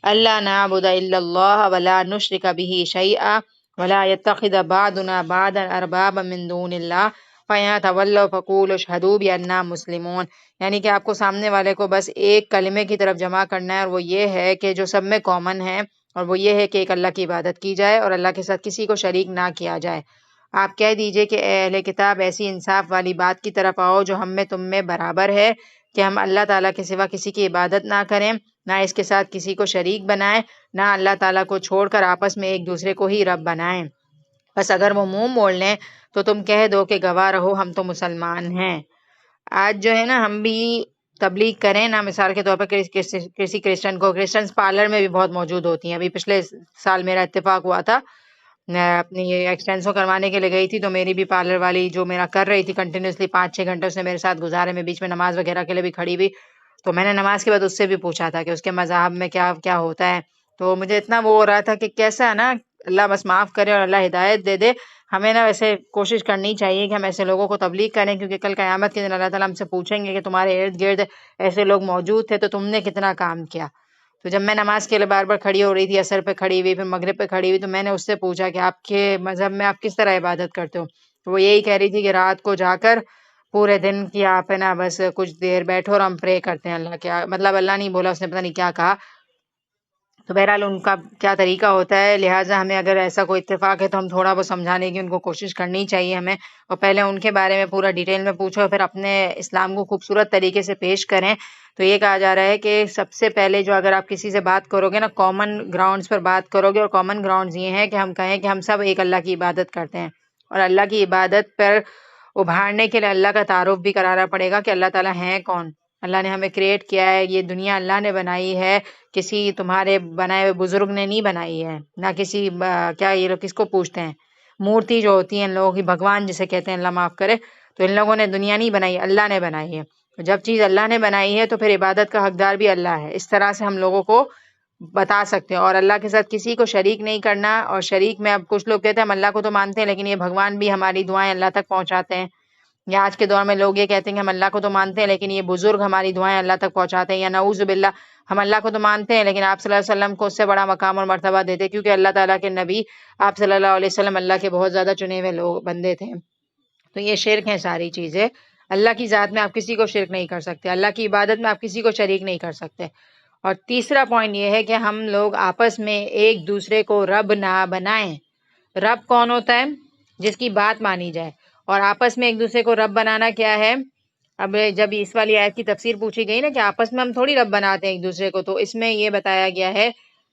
الا نعبد الا اللہ ولا نشرک بہ شیئا ولا يتخذ بعضنا بعضا اربابا من دون اللہ فَإِن تَوَلَّوْا فَقُولُوا اشْهَدُوا بِأَنَّا مُسْلِمُونَ، یعنی کہ آپ کو سامنے والے کو بس ایک کلمے کی طرف جمع کرنا ہے، اور وہ یہ ہے کہ جو سب میں کامن ہے، اور وہ یہ ہے کہ ایک اللہ کی عبادت کی جائے اور اللہ کے ساتھ کسی کو شریک نہ کیا جائے۔ آپ کہہ دیجئے کہ اے اہل کتاب ایسی انصاف والی بات کی طرف آؤ جو ہم میں تم میں برابر ہے، کہ ہم اللہ تعالیٰ کے سوا کسی کی عبادت نہ کریں، نہ اس کے ساتھ کسی کو شریک بنائیں، نہ اللہ تعالیٰ کو چھوڑ کر آپس میں ایک دوسرے کو ہی رب بنائیں۔ بس اگر وہ منہ موڑ لیں تو تم کہہ دو کہ گواہ رہو ہم تو مسلمان ہیں۔ آج جو ہے نا ہم بھی تبلیغ کریں نا، مثال کے طور پر کسی کرسچن کو، کرسچنس پارلر میں بھی بہت موجود ہوتی ہیں، ابھی پچھلے سال میرا اتفاق ہوا تھا، میں اپنی یہ ایکسٹینسو کروانے کے لیے گئی تھی، تو میری بھی پارلر والی جو میرا کر رہی تھی کنٹینیوسلی 5-6 گھنٹے اس نے میرے ساتھ گزارے، میں بیچ میں نماز وغیرہ کے لیے بھی کھڑی ہوئی، تو میں نے نماز کے بعد اس سے بھی پوچھا تھا کہ اس کے مذہب میں کیا کیا ہوتا ہے، تو مجھے اتنا وہ ہو رہا تھا کہ کیسا ہے نا، اللہ بس معاف کرے اور اللہ ہدایت دے دے، ہمیں نا ویسے کوشش کرنی چاہیے کہ ہم ایسے لوگوں کو تبلیغ کریں، کیونکہ کل قیامت کے دن اللہ تعالیٰ ہم سے پوچھیں گے کہ تمہارے ارد گرد ایسے لوگ موجود تھے تو تم نے کتنا کام کیا۔ تو جب میں نماز کے لیے بار بار کھڑی ہو رہی تھی، عصر پہ کھڑی ہوئی، پھر مغرب پہ کھڑی ہوئی، تو میں نے اس سے پوچھا کہ آپ کے مذہب میں آپ کس طرح عبادت کرتے ہو، تو وہ یہی کہہ رہی تھی کہ رات کو جا کر پورے دن کی آپ ہے نا بس کچھ دیر بیٹھو اور ہم پرے کرتے ہیں اللہ کیا مطلب اللہ نہیں بولا، اس نے پتہ نہیں کیا کہا، تو بہرحال ان کا کیا طریقہ ہوتا ہے، لہٰذا ہمیں اگر ایسا کوئی اتفاق ہے تو ہم تھوڑا بہت سمجھانے کی ان کو کوشش کرنی چاہیے ہمیں، اور پہلے ان کے بارے میں پورا ڈیٹیل میں پوچھو، پھر اپنے اسلام کو خوبصورت طریقے سے پیش کریں۔ تو یہ کہا جا رہا ہے کہ سب سے پہلے جو اگر آپ کسی سے بات کرو گے نا، کامن گراؤنڈز پر بات کرو گے، اور کامن گراؤنڈز یہ ہیں کہ ہم کہیں کہ ہم سب ایک اللہ کی عبادت کرتے ہیں، اور اللہ کی عبادت پر ابھارنے کے لیے اللہ کا تعارف بھی کرانا پڑے گا کہ اللہ تعالیٰ ہیں کون، اللہ نے ہمیں کریٹ کیا ہے، یہ دنیا اللہ نے بنائی ہے، کسی تمہارے بنائے ہوئے بزرگ نے نہیں بنائی ہے، نہ کسی کیا یہ لوگ کس کو پوچھتے ہیں، مورتی جو ہوتی ہیں ان لوگوں کی، بھگوان جسے کہتے ہیں اللہ معاف کرے، تو ان لوگوں نے دنیا نہیں بنائی، اللہ نے بنائی ہے، جب چیز اللہ نے بنائی ہے تو پھر عبادت کا حقدار بھی اللہ ہے، اس طرح سے ہم لوگوں کو بتا سکتے ہیں، اور اللہ کے ساتھ کسی کو شریک نہیں کرنا، اور شریک میں اب کچھ لوگ کہتے ہیں ہم اللہ کو تو مانتے ہیں لیکن یہ بھگوان بھی ہماری دعائیں اللہ تک پہنچاتے ہیں، یا آج کے دور میں لوگ یہ کہتے ہیں کہ ہم اللہ کو تو مانتے ہیں لیکن یہ بزرگ ہماری دعائیں اللہ تک پہنچاتے ہیں، یا نعوذ باللہ ہم اللہ کو تو مانتے ہیں لیکن آپ صلی اللہ علیہ وسلم کو اس سے بڑا مقام اور مرتبہ دیتے، کیونکہ اللہ تعالیٰ کے نبی آپ صلی اللہ علیہ وسلم اللہ کے بہت زیادہ چنے ہوئے لوگ بندے تھے۔ تو یہ شرک ہیں ساری چیزیں. اللہ کی ذات میں آپ کسی کو شرک نہیں کر سکتے، اللہ کی عبادت میں آپ کسی کو شریک نہیں کر سکتے. اور تیسرا پوائنٹ یہ ہے کہ ہم لوگ آپس میں ایک دوسرے کو رب نہ بنائیں. رب کون ہوتا ہے؟ جس کی بات مانی جائے. اور آپس میں ایک دوسرے کو رب بنانا کیا ہے؟ اب جب اس والی آیت کی تفسیر پوچھی گئی نا کہ آپس میں ہم تھوڑی رب بناتے ہیں ایک دوسرے کو، تو اس میں یہ بتایا گیا ہے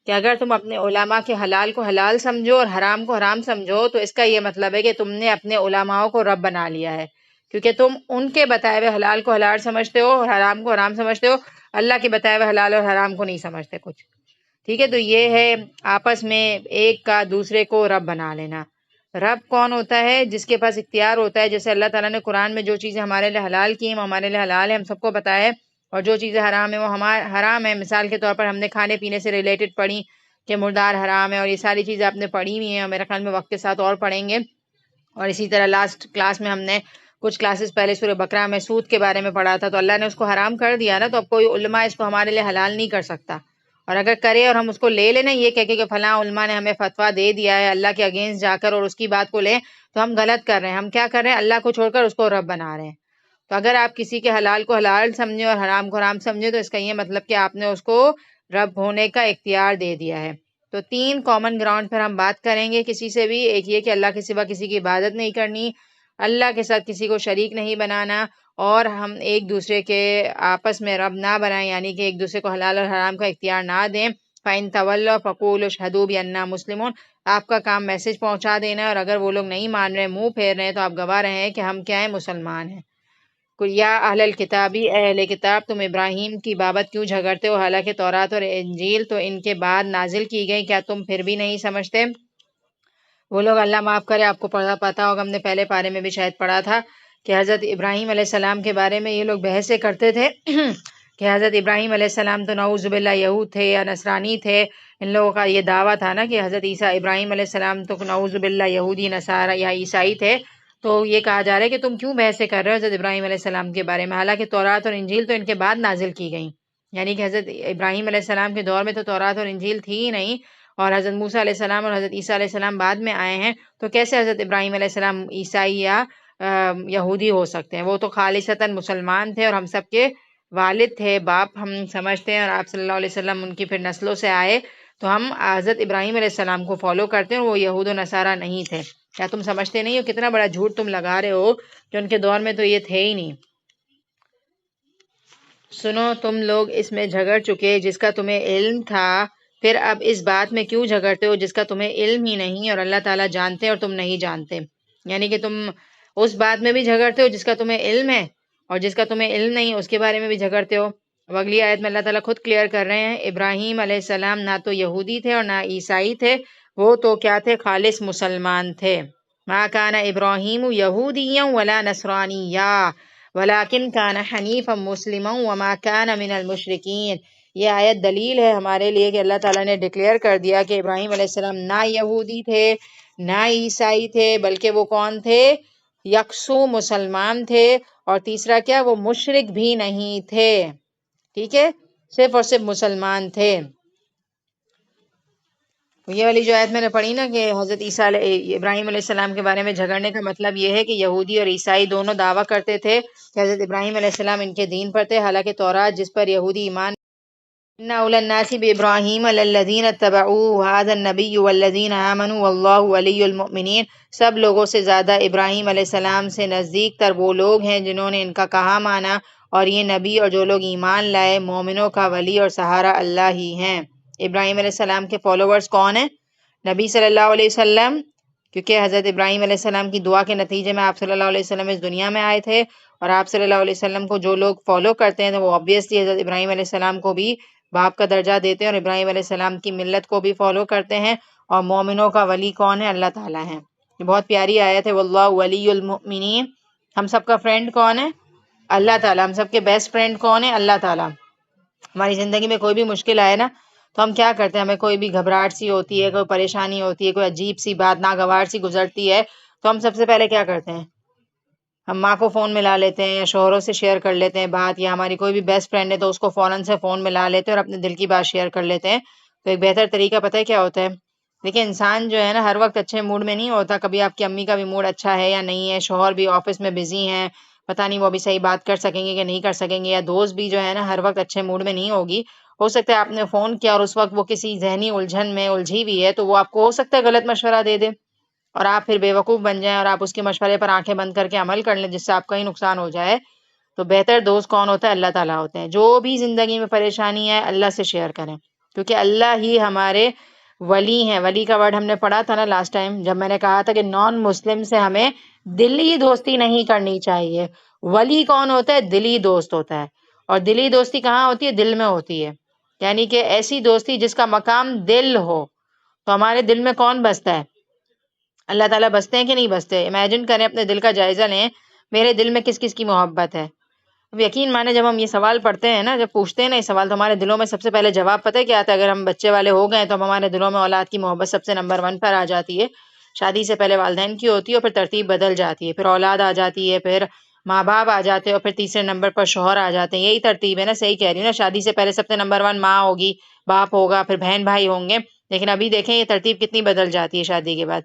کہ اگر تم اپنے علماء کے حلال کو حلال سمجھو اور حرام کو حرام سمجھو تو اس کا یہ مطلب ہے کہ تم نے اپنے علماء کو رب بنا لیا ہے، کیونکہ تم ان کے بتائے ہوئے حلال کو حلال سمجھتے ہو اور حرام کو حرام سمجھتے ہو، اللہ کے بتائے ہوئے حلال اور حرام کو نہیں سمجھتے کچھ. ٹھیک ہے، تو یہ ہے آپس میں ایک کا دوسرے کو رب بنا لینا. رب کون ہوتا ہے؟ جس کے پاس اختیار ہوتا ہے. جیسے اللہ تعالیٰ نے قرآن میں جو چیزیں ہمارے لیے حلال کی ہیں وہ ہمارے لیے حلال ہے، ہم سب کو پتہ ہے، اور جو چیزیں حرام ہیں وہ حرام ہیں. مثال کے طور پر ہم نے کھانے پینے سے ریلیٹڈ پڑھی کہ مردار حرام ہے، اور یہ ساری چیزیں آپ نے پڑھی ہوئی ہیں اور میرے خیال میں وقت کے ساتھ اور پڑھیں گے. اور اسی طرح لاسٹ کلاس میں ہم نے کچھ کلاسز پہلے سورہ بقرہ میں سود کے بارے میں پڑھا تھا، تو اللہ نے اس کو حرام کر دیا نا، تو اب کوئی علماء اس کو ہمارے لیے حلال نہیں کر سکتا. اور اگر کرے اور ہم اس کو لے لیں نا یہ کہہ کے کہ فلاں علماء نے ہمیں فتویٰ دے دیا ہے اللہ کے اگینسٹ جا کر اور اس کی بات کو لیں، تو ہم غلط کر رہے ہیں. ہم کیا کر رہے ہیں؟ اللہ کو چھوڑ کر اس کو رب بنا رہے ہیں. تو اگر آپ کسی کے حلال کو حلال سمجھیں اور حرام کو حرام سمجھیں تو اس کا یہ مطلب کہ آپ نے اس کو رب ہونے کا اختیار دے دیا ہے. تو 3 کامن گراؤنڈ پر ہم بات کریں گے کسی سے بھی. ایک یہ کہ اللہ کے سوا کسی کی عبادت نہیں کرنی، اللہ کے ساتھ کسی کو شریک نہیں بنانا، اور ہم ایک دوسرے کے آپس میں رب نہ بنائیں، یعنی کہ ایک دوسرے کو حلال اور حرام کا اختیار نہ دیں. فَإِن تَوَلَّوْا فَقُولُوا اشْهَدُوا بِأَنَّا مُسْلِمُونَ. آپ کا کام میسج پہنچا دینا ہے، اور اگر وہ لوگ نہیں مان رہے، منہ پھیر رہے ہیں، تو آپ گواہ رہے ہیں کہ ہم کیا ہیں؟ مسلمان ہیں. یا اہل الکتابی، اہل کتاب، تم ابراہیم کی بابت کیوں جھگڑتے ہو حالانکہ تورات اور انجیل تو ان کے بعد نازل کی گئی، کیا تم پھر بھی نہیں سمجھتے؟ وہ لوگ، اللہ معاف کرے، آپ کو پتا ہوگا، ہم نے پہلے پارے میں بھی شاید پڑھا تھا کہ حضرت ابراہیم علیہ السلام کے بارے میں یہ لوگ بحثیں کرتے تھے کہ حضرت ابراہیم علیہ السلام تو نعوذ باللہ یہود تھے یا نصرانی تھے. ان لوگوں کا یہ دعویٰ تھا نا کہ حضرت ابراہیم علیہ السلام تو نعوذ باللہ یہودی نصارہ یا عیسائی تھے. تو یہ کہا جا رہا ہے کہ تم کیوں بحثیں کر رہے ہو حضرت ابراہیم علیہ السلام کے بارے میں، حالانکہ تورات اور انجیل تو ان کے بعد نازل کی گئیں. یعنی کہ حضرت ابراہیم علیہ السلام کے دور میں تو تورات اور انجیل تھی ہی نہیں، اور حضرت موسیٰ علیہ السلام اور حضرت عیسیٰ علیہ السلام بعد میں آئے ہیں، تو کیسے حضرت ابراہیم علیہ السلام عیسائی یا یہودی ہو سکتے ہیں؟ وہ تو خالصتاً مسلمان تھے اور ہم سب کے والد تھے، باپ ہم سمجھتے ہیں، اور آپ صلی اللہ علیہ وسلم ان کی پھر نسلوں سے آئے، تو ہم حضرت ابراہیم علیہ السلام کو فالو کرتے ہیں، اور وہ یہود و نصارہ نہیں تھے. کیا تم سمجھتے نہیں ہو؟ کتنا بڑا جھوٹ تم لگا رہے ہو کہ ان کے دور میں تو یہ تھے ہی نہیں. سنو، تم لوگ اس میں جھگڑ چکے جس کا تمہیں علم تھا، پھر اب اس بات میں کیوں جھگڑتے ہو جس کا تمہیں علم ہی نہیں، اور اللہ تعالیٰ جانتے اور تم نہیں جانتے. یعنی کہ تم اس بات میں بھی جھگڑتے ہو جس کا تمہیں علم ہے، اور جس کا تمہیں علم نہیں اس کے بارے میں بھی جھگڑتے ہو. اب اگلی آیت میں اللہ تعالیٰ خود کلیئر کر رہے ہیں، ابراہیم علیہ السلام نہ تو یہودی تھے اور نہ عیسائی تھے، وہ تو کیا تھے؟ خالص مسلمان تھے. ما کان ابراہیم یہودیا ولا نصرانیا ولکن کان حنیفا مسلما وما کان من المشرکین. یہ آیت دلیل ہے ہمارے لیے کہ اللہ تعالیٰ نے ڈکلیئر کر دیا کہ ابراہیم علیہ السلام نہ یہودی تھے نہ عیسائی تھے، بلکہ وہ کون تھے؟ یکسو مسلمان تھے. اور تیسرا کیا؟ وہ مشرک بھی نہیں تھے. ٹھیک ہے، صرف اور صرف مسلمان تھے. یہ والی جو آیت میں نے پڑھی نا کہ حضرت ابراہیم علیہ السلام کے بارے میں جھگڑنے کا مطلب یہ ہے کہ یہودی اور عیسائی دونوں دعویٰ کرتے تھے کہ حضرت ابراہیم علیہ السلام ان کے دین پر تھے، حالانکہ تورات جس پر یہودی ایمان ان اولى الناس بابراہیم للذین اتبعوه هذا النبی والذین آمنوا واللہ ولی المؤمنین. سب لوگوں سے زیادہ ابراہیم علیہ السلام سے نزدیک تر وہ لوگ ہیں جنہوں نے ان کا کہا مانا، اور یہ نبی اور جو لوگ ایمان لائے مومنوں کا ولی اور سہارا اللہ ہی ہیں. ابراہیم علیہ السلام کے فالوورز کون ہیں؟ نبی صلی اللہ علیہ وسلم، کیونکہ حضرت ابراہیم علیہ السلام کی دعا کے نتیجے میں آپ صلی اللہ علیہ وسلم اس دنیا میں آئے تھے، اور آپ صلی اللہ علیہ وسلم کو جو لوگ فالو کرتے ہیں تو وہ obviously حضرت ابراہیم علیہ السلام کو بھی باپ کا درجہ دیتے ہیں اور ابراہیم علیہ السلام کی ملت کو بھی فالو کرتے ہیں. اور مومنوں کا ولی کون ہے؟ اللہ تعالیٰ ہے. یہ بہت پیاری آیت ہے، واللہ ولی المؤمنین. ہم سب کا فرینڈ کون ہے؟ اللہ تعالیٰ. ہم سب کے بیسٹ فرینڈ کون ہے؟ اللہ تعالیٰ. ہماری زندگی میں کوئی بھی مشکل آئے نا تو ہم کیا کرتے ہیں؟ ہمیں کوئی بھی گھبراہٹ سی ہوتی ہے، کوئی پریشانی ہوتی ہے، کوئی عجیب سی بات ناگوار سی گزرتی ہے، تو ہم سب سے پہلے کیا کرتے ہیں؟ ہم ماں کو فون ملا لیتے ہیں یا شوہروں سے شیئر کر لیتے ہیں بات، یا ہماری کوئی بھی بیسٹ فرینڈ ہے تو اس کو فوراً سے فون ملا لیتے ہیں اور اپنے دل کی بات شیئر کر لیتے ہیں. تو ایک بہتر طریقہ پتہ ہے کیا ہوتا ہے؟ دیکھیں انسان جو ہے نا ہر وقت اچھے موڈ میں نہیں ہوتا. کبھی آپ کی امی کا بھی موڈ اچھا ہے یا نہیں ہے، شوہر بھی آفس میں بزی ہیں، پتہ نہیں وہ بھی صحیح بات کر سکیں گے کہ نہیں کر سکیں گے، یا دوست بھی جو ہے نا ہر وقت اچھے موڈ میں نہیں ہوگی. ہو سکتا ہے آپ نے فون کیا اور اس وقت وہ کسی ذہنی الجھن میں الجھی ہوئی ہے، تو وہ آپ کو ہو سکتا ہے غلط مشورہ دے دے اور آپ پھر بے وقوف بن جائیں اور آپ اس کے مشورے پر آنکھیں بند کر کے عمل کر لیں، جس سے آپ کا ہی نقصان ہو جائے. تو بہتر دوست کون ہوتا ہے؟ اللہ تعالیٰ ہوتے ہیں. جو بھی زندگی میں پریشانی ہے اللہ سے شیئر کریں، کیونکہ اللہ ہی ہمارے ولی ہیں. ولی کا ورڈ ہم نے پڑھا تھا نا لاسٹ ٹائم، جب میں نے کہا تھا کہ نان مسلم سے ہمیں دلی دوستی نہیں کرنی چاہیے. ولی کون ہوتا ہے؟ دلی دوست ہوتا ہے. اور دلی دوستی کہاں ہوتی ہے؟ دل میں ہوتی ہے. یعنی کہ ایسی دوستی جس کا مقام دل ہو. تو ہمارے دل میں کون بستا ہے؟ اللہ تعالیٰ بستے ہیں کہ نہیں بستے؟ امیجن کریں، اپنے دل کا جائزہ لیں، میرے دل میں کس کس کی محبت ہے. اب یقین مانے جب ہم یہ سوال پڑھتے ہیں نا، جب پوچھتے ہیں نا یہ سوال، تو ہمارے دلوں میں سب سے پہلے جواب پتہ ہے کیا آتا ہے؟ اگر ہم بچے والے ہو گئے تو ہمارے دلوں میں اولاد کی محبت سب سے نمبر 1 پر آ جاتی ہے. شادی سے پہلے والدین کی ہوتی ہے اور پھر ترتیب بدل جاتی ہے، پھر اولاد آ جاتی ہے، پھر ماں باپ آ جاتے ہیں اور پھر تیسرے نمبر پر شوہر آ جاتے ہیں. یہی ترتیب ہے نا؟ صحیح کہہ رہی ہوں نا؟ شادی سے پہلے سب سے نمبر 1 ماں ہوگی، باپ ہوگا، پھر بہن بھائی ہوں گے. لیکن ابھی دیکھیں یہ ترتیب کتنی بدل جاتی ہے شادی کے بعد.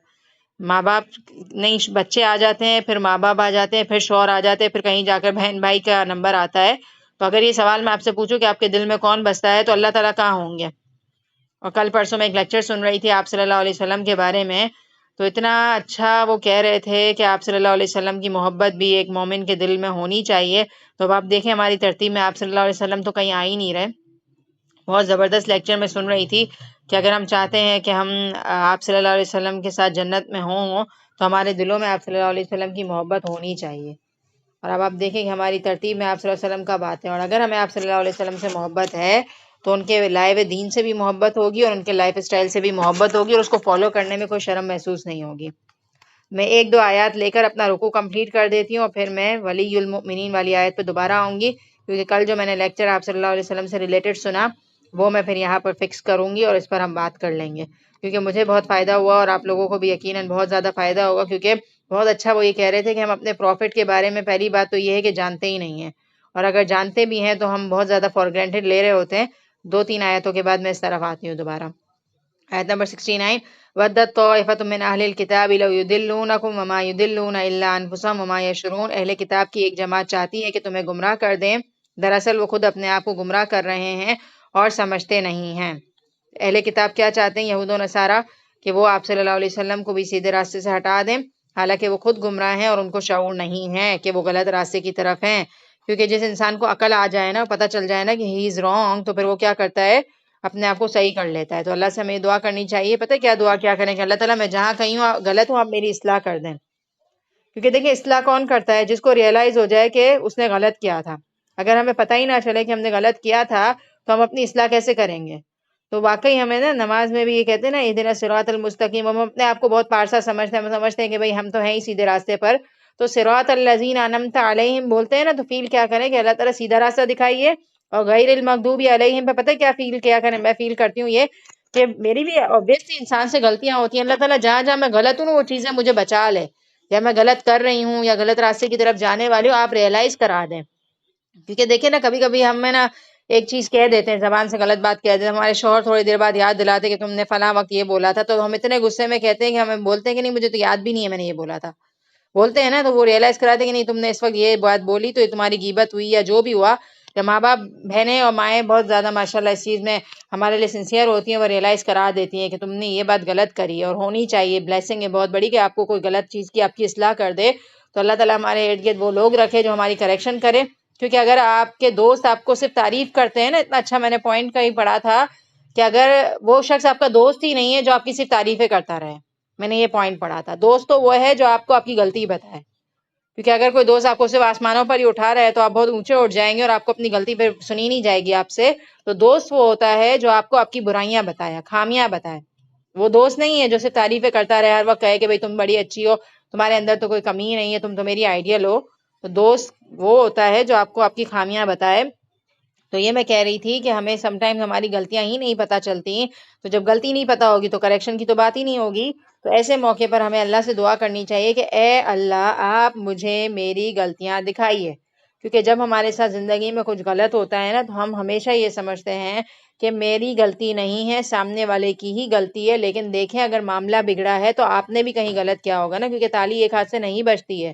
ماں باپ نہیں، بچے آ جاتے ہیں، پھر ماں باپ آ جاتے ہیں، پھر شوہر آ جاتے ہیں، پھر کہیں جا کر بہن بھائی کا نمبر آتا ہے. تو اگر یہ سوال میں آپ سے پوچھوں کہ آپ کے دل میں کون بستا ہے، تو اللہ تعالیٰ کہاں ہوں گے؟ اور کل پرسوں میں ایک لیکچر سن رہی تھی آپ صلی اللہ علیہ وسلم کے بارے میں، تو اتنا اچھا وہ کہہ رہے تھے کہ آپ صلی اللہ علیہ وسلم کی محبت بھی ایک مومن کے دل میں ہونی چاہیے. تو اب آپ دیکھیں ہماری ترتیب میں آپ صلی اللہ علیہ وسلم تو کہیں آ ہی نہیں رہے. بہت زبردست لیکچر میں سن رہی تھی کہ اگر ہم چاہتے ہیں کہ ہم آپ صلی اللہ علیہ وسلم کے ساتھ جنت میں ہوں تو ہمارے دلوں میں آپ صلی اللہ علیہ وسلم کی محبت ہونی چاہیے. اور اب آپ دیکھیں کہ ہماری ترتیب میں آپ صلی اللہ علیہ وسلم کب آتے ہیں. اور اگر ہمیں آپ صلی اللہ علیہ وسلم سے محبت ہے تو ان کے لائے ہوئے دین سے بھی محبت ہوگی اور ان کے لائف اسٹائل سے بھی محبت ہوگی، اور اس کو فالو کرنے میں کوئی شرم محسوس نہیں ہوگی. میں 1-2 آیات لے کر اپنا رکوع کمپلیٹ کر دیتی ہوں اور پھر میں ولی المؤمنین والی آیت پہ دوبارہ آؤں گی، کیونکہ کل جو میں نے لیکچر آپ صلی اللہ علیہ وسلم سے ریلیٹڈ سنا وہ میں پھر یہاں پر فکس کروں گی اور اس پر ہم بات کر لیں گے، کیونکہ مجھے بہت فائدہ ہوا اور آپ لوگوں کو بھی یقیناً بہت زیادہ فائدہ ہوگا. کیونکہ بہت اچھا وہ یہ کہہ رہے تھے کہ ہم اپنے پروفٹ کے بارے میں پہلی بات تو یہ ہے کہ جانتے ہی نہیں ہیں، اور اگر جانتے بھی ہیں تو ہم بہت زیادہ فار گرانٹیڈ لے رہے ہوتے ہیں. 2-3 آیتوں کے بعد میں اس طرف آتی ہوں دوبارہ. آیت نمبر 69، وَدَّتْ طَائِفَةٌ مِّنْ أَهْلِ الْكِتَابِ لَوْ يُضِلُّونَكُمْ وَمَا يُضِلُّونَ إِلَّا أَنفُسَهُمْ وَمَا يَشْعُرُونَ. اہل کتاب کی ایک جماعت چاہتی ہے کہ تمہیں گمراہ کر دیں، دراصل وہ خود اپنے آپ کو گمراہ کر رہے ہیں اور سمجھتے نہیں ہیں. اہل کتاب کیا چاہتے ہیں؟ یہود و نصارہ، کہ وہ آپ صلی اللہ علیہ وسلم کو بھی سیدھے راستے سے ہٹا دیں، حالانکہ وہ خود گمراہ ہیں اور ان کو شعور نہیں ہے کہ وہ غلط راستے کی طرف ہیں. کیونکہ جس انسان کو عقل آ جائے نا، پتہ چل جائے نا کہ ہی از رانگ، تو پھر وہ کیا کرتا ہے؟ اپنے آپ کو صحیح کر لیتا ہے. تو اللہ سے ہمیں دعا کرنی چاہیے. پتہ کیا دعا کیا کریں کہ اللہ تعالیٰ میں جہاں کہیں ہوں غلط ہوں آپ میری اصلاح کر دیں. کیونکہ دیکھیں اصلاح کون کرتا ہے؟ جس کو ریئلائز ہو جائے کہ اس نے غلط کیا تھا. اگر ہمیں پتہ ہی نہ چلے کہ ہم نے غلط کیا تھا تو ہم اپنی اصلاح کیسے کریں گے؟ تو واقعی ہمیں نا نماز میں بھی یہ کہتے ہیں نا اہدنا الصراط المستقیم، ہم اپنے آپ کو بہت پارسا سمجھتے ہیں، ہم سمجھتے ہیں کہ بھئی ہم تو ہیں ہی سیدھے راستے پر. تو صراط الذین انعمت علیہم بولتے ہیں نا، تو فیل کیا کریں کہ اللہ تعالیٰ سیدھا راستہ دکھائیے. اور غیر المغضوب علیہم پہ پتہ کیا فیل کیا کریں؟ میں فیل کرتی ہوں یہ کہ میری بھی obviously انسان سے غلطیاں ہوتی ہیں. اللہ تعالیٰ جہاں جہاں میں غلط ہوں وہ چیزیں مجھے بچا لے، یا میں غلط کر رہی ہوں یا غلط راستے کی طرف جانے والی ہوں، آپ ریئلائز کرا دیں. کیونکہ دیکھیں نا کبھی کبھی ہم نا ایک چیز کہہ دیتے ہیں، زبان سے غلط بات کہہ دیتے ہیں، ہمارے شوہر تھوڑی دیر بعد یاد دلاتے کہ تم نے فلاں وقت یہ بولا تھا، تو ہم اتنے غصے میں کہتے ہیں کہ ہمیں بولتے ہیں کہ نہیں مجھے تو یاد بھی نہیں ہے میں نے یہ بولا تھا. بولتے ہیں نا تو وہ ریئلائز کراتے کہ نہیں تم نے اس وقت یہ بات بولی تو یہ تمہاری غیبت ہوئی یا جو بھی ہوا. یا ماں باپ بہنیں اور مائیں بہت زیادہ ماشاءاللہ اس چیز میں ہمارے لیے سنسیئر ہوتی ہیں، وہ ریئلائز کرا دیتی ہیں کہ تم نے یہ بات غلط کری ہے. اور ہونی چاہیے، بلیسنگ ہے بہت بڑی کہ آپ کو کوئی غلط چیز کی آپ کی اصلاح کر دے. تو اللہ تعالیٰ ہمارے ارد گرد وہ لوگ رکھے جو ہماری کریکشن کرے. کیونکہ اگر آپ کے دوست آپ کو صرف تعریف کرتے ہیں نا، اتنا اچھا میں نے پوائنٹ کہیں پڑھا تھا کہ اگر وہ شخص آپ کا دوست ہی نہیں ہے جو آپ کی صرف تعریفیں کرتا رہے، میں نے یہ پوائنٹ پڑھا تھا. دوست تو وہ ہے جو آپ کو آپ کی غلطی بتائے. کیونکہ اگر کوئی دوست آپ کو صرف آسمانوں پر ہی اٹھا رہا ہے تو آپ بہت اونچے اٹھ جائیں گے اور آپ کو اپنی غلطی پہ سنی نہیں جائے گی آپ سے. تو دوست وہ ہوتا ہے جو آپ کو آپ کی برائیاں بتائے، خامیاں بتائے. وہ دوست نہیں ہے جو صرف تعریفیں کرتا رہے، ہر وقت کہے کہ بھئی تم بڑی اچھی ہو، تمہارے اندر تو کوئی کمی ہی نہیں ہے، تم تو میری آئیڈیل ہو. تو دوست وہ ہوتا ہے جو آپ کو آپ کی خامیاں بتائے. تو یہ میں کہہ رہی تھی کہ ہمیں سم ٹائم ہماری غلطیاں ہی نہیں پتہ چلتی. تو جب غلطی نہیں پتہ ہوگی تو کریکشن کی تو بات ہی نہیں ہوگی. تو ایسے موقع پر ہمیں اللہ سے دعا کرنی چاہیے کہ اے اللہ آپ مجھے میری غلطیاں دکھائیے. کیونکہ جب ہمارے ساتھ زندگی میں کچھ غلط ہوتا ہے نا تو ہم ہمیشہ یہ سمجھتے ہیں کہ میری غلطی نہیں ہے، سامنے والے کی ہی غلطی ہے، لیکن دیکھیں اگر معاملہ بگڑا ہے تو آپ نے بھی کہیں غلط کیا ہوگا نا، کیونکہ تالی ایک ہاتھ سے نہیں بجتی ہے۔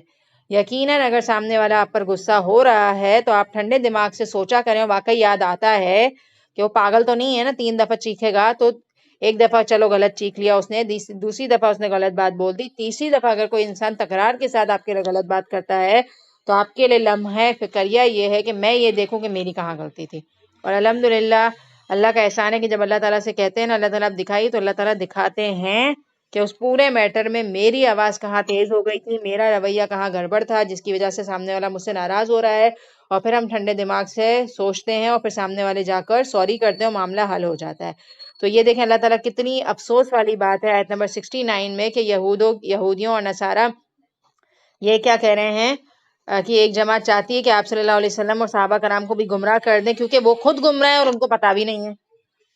یقیناً اگر سامنے والا آپ پر غصہ ہو رہا ہے تو آپ ٹھنڈے دماغ سے سوچا کریں، واقعی یاد آتا ہے کہ وہ پاگل تو نہیں ہے نا 3 دفعہ چیخے گا تو ایک دفعہ چلو غلط چیخ لیا اس نے، دوسری دفعہ اس نے غلط بات بول دی، تیسری دفعہ اگر کوئی انسان تکرار کے ساتھ آپ کے لیے غلط بات کرتا ہے تو آپ کے لیے لمحہ فکریہ یہ ہے کہ میں یہ دیکھوں کہ میری کہاں غلطی تھی۔ اور الحمدللہ اللہ کا احسان ہے کہ جب اللہ تعالیٰ سے کہتے ہیں نا اللہ تعالیٰ دکھائی، تو اللہ تعالیٰ دکھاتے ہیں کہ اس پورے میٹر میں میری آواز کہاں تیز ہو گئی تھی، میرا رویہ کہاں گڑبڑ تھا جس کی وجہ سے سامنے والا مجھ سے ناراض ہو رہا ہے، اور پھر ہم ٹھنڈے دماغ سے سوچتے ہیں اور پھر سامنے والے جا کر سوری کرتے ہیں اور معاملہ حل ہو جاتا ہے۔ تو یہ دیکھیں اللہ تعالیٰ کتنی افسوس والی بات ہے آیت نمبر 69 میں کہ یہودیوں اور نصارہ یہ کیا کہہ رہے ہیں کہ ایک جماعت چاہتی ہے کہ آپ صلی اللہ علیہ وسلم اور صحابہ کرام کو بھی گمراہ کر دیں، کیونکہ وہ خود گمراہ ہیں اور ان کو پتہ بھی نہیں ہے،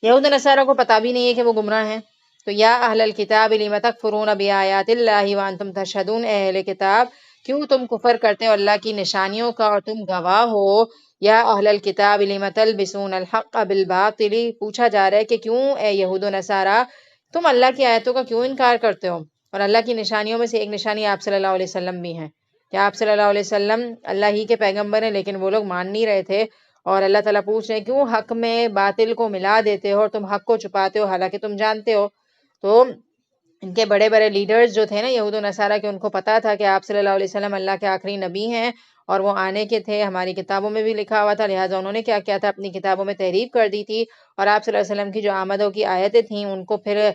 یہود و نصارہ کو پتہ بھی نہیں ہے کہ وہ گمراہ ہیں۔ تو یا اہل الکتاب لم تکفرون بآیات اللہ وانتم تشہدون، اے اہل کتاب کیوں تم کفر کرتے ہو اللہ کی نشانیوں کا اور تم گواہ ہو۔ یا اہل الکتاب لم تلبسون الحق بالباطل، پوچھا جا رہا ہے کہ کیوں اے یہود و نصارہ تم اللہ کی آیتوں کا کیوں انکار کرتے ہو، اور اللہ کی نشانیوں میں سے ایک نشانی آپ صلی اللہ علیہ وسلم بھی ہیں، کہ آپ صلی اللہ علیہ وسلم اللہ ہی کے پیغمبر ہیں، لیکن وہ لوگ مان نہیں رہے تھے۔ اور اللہ تعالیٰ پوچھ رہے ہیں کیوں حق میں باطل کو ملا دیتے ہو اور تم حق کو چھپاتے ہو حالانکہ تم جانتے ہو۔ تو ان کے بڑے بڑے لیڈرز جو تھے نا یہود و نصارہ کے، ان کو پتا تھا کہ آپ صلی اللہ علیہ وسلم اللہ کے آخری نبی ہیں اور وہ آنے کے تھے، ہماری کتابوں میں بھی لکھا ہوا تھا، لہٰذا انہوں نے کیا کیا تھا اپنی کتابوں میں تحریف کر دی تھی، اور آپ صلی اللہ علیہ وسلم کی جو آمدوں کی آیتیں تھیں ان کو پھر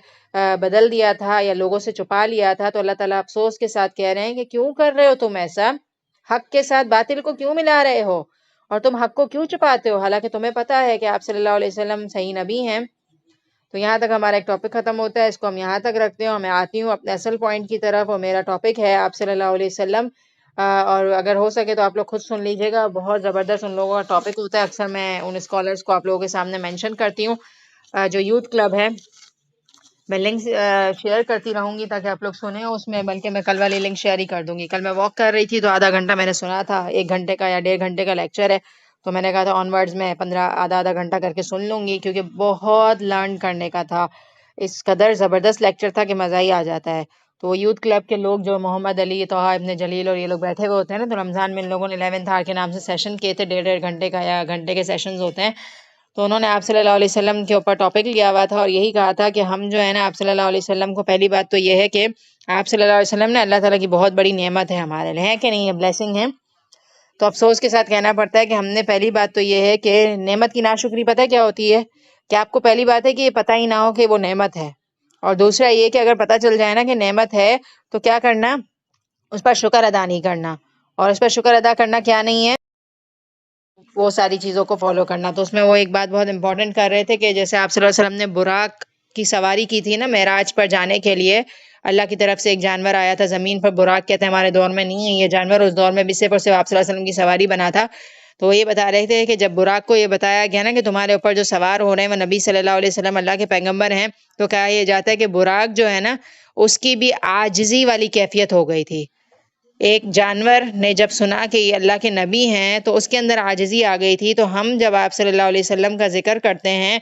بدل دیا تھا یا لوگوں سے چھپا لیا تھا۔ تو اللہ تعالیٰ افسوس کے ساتھ کہہ رہے ہیں کہ کیوں کر رہے ہو تم ایسا، حق کے ساتھ باطل کو کیوں ملا رہے ہو اور تم حق کو کیوں چھپاتے ہو حالانکہ تمہیں پتا ہے کہ آپ صلی اللہ علیہ وسلم صحیح نبی ہیں۔ تو یہاں تک ہمارا ایک ٹاپک ختم ہوتا ہے، اس کو ہم یہاں تک رکھتے ہیں، میں آتی ہوں اپنے اصل پوائنٹ کی طرف، اور میرا ٹاپک ہے آپ صلی اللہ علیہ وسلم۔ اور اگر ہو سکے تو آپ لوگ خود سن لیجئے گا، بہت زبردست ان لوگوں کا ٹاپک ہوتا ہے، اکثر میں ان اسکالرس کو آپ لوگوں کے سامنے مینشن کرتی ہوں۔ جو یوتھ کلب ہے میں لنک شیئر کرتی رہوں گی تاکہ آپ لوگ سنیں اس میں، بلکہ میں کل والی لنک شیئر ہی کر دوں گی۔ کل میں واک کر رہی تھی تو آدھا گھنٹہ میں نے سنا تھا، 1 گھنٹے کا یا 1.5 گھنٹے کا لیکچر ہے، تو میں نے کہا تھا آن ورڈز میں آدھا گھنٹہ کر کے سن لوں گی، کیونکہ بہت لرن کرنے کا تھا، اس قدر زبردست لیکچر تھا کہ مزہ ہی آ جاتا ہے۔ تو یوتھ کلب کے لوگ جو محمد علی، طہا ابن جلیل اور یہ لوگ بیٹھے ہوئے ہوتے ہیں نا، تو رمضان میں ان لوگوں نے 11th hour کے نام سے سیشن کیے تھے، 1.5 گھنٹے کا یا گھنٹے کے سیشنز ہوتے ہیں، تو انہوں نے آپ صلی اللہ علیہ وسلم کے اوپر ٹاپک لیا ہوا تھا اور یہی کہا تھا کہ ہم جو ہے نا آپ صلی اللہ علیہ وسلم کو، پہلی بات تو یہ ہے کہ آپ صلی اللہ علیہ وسلم نے اللہ تعالیٰ کی بہت بڑی نعمت ہے ہمارے لیے، ہے کہ نہیں، ہے بلیسنگ ہے۔ تو افسوس کے ساتھ کہنا پڑتا ہے کہ ہم نے، پہلی بات تو یہ ہے کہ نعمت کی ناشکری پتہ کیا ہوتی ہے، کہ آپ کو پہلی بات ہے کہ یہ پتہ ہی نہ ہو کہ وہ نعمت ہے، اور دوسرا یہ کہ اگر پتہ چل جائے نا کہ نعمت ہے تو کیا کرنا، اس پر شکر ادا نہیں کرنا، اور اس پر شکر ادا کرنا کیا نہیں ہے، وہ ساری چیزوں کو فالو کرنا۔ تو اس میں وہ ایک بات بہت امپورٹنٹ کر رہے تھے کہ جیسے آپ صلی اللہ علیہ وسلم نے براق کی سواری کی تھی نا معراج پر جانے کے لیے، اللہ کی طرف سے ایک جانور آیا تھا زمین پر، براق کہتے ہیں، ہمارے دور میں نہیں ہے یہ جانور، اس دور میں بھی صرف اور صرف آپ صلی اللہ علیہ وسلم کی سواری بنا تھا۔ تو وہ یہ بتا رہے تھے کہ جب براق کو یہ بتایا گیا نا کہ تمہارے اوپر جو سوار ہو رہے ہیں وہ نبی صلی اللہ علیہ وسلم اللہ کے پیغمبر ہیں، تو کہا یہ جاتا ہے کہ براق جو ہے نا اس کی بھی عاجزی والی کیفیت ہو گئی تھی۔ ایک جانور نے جب سنا کہ یہ اللہ کے نبی ہیں تو اس کے اندر عاجزی آ گئی تھی۔ تو ہم جب آپ صلی اللہ علیہ وسلم کا ذکر کرتے ہیں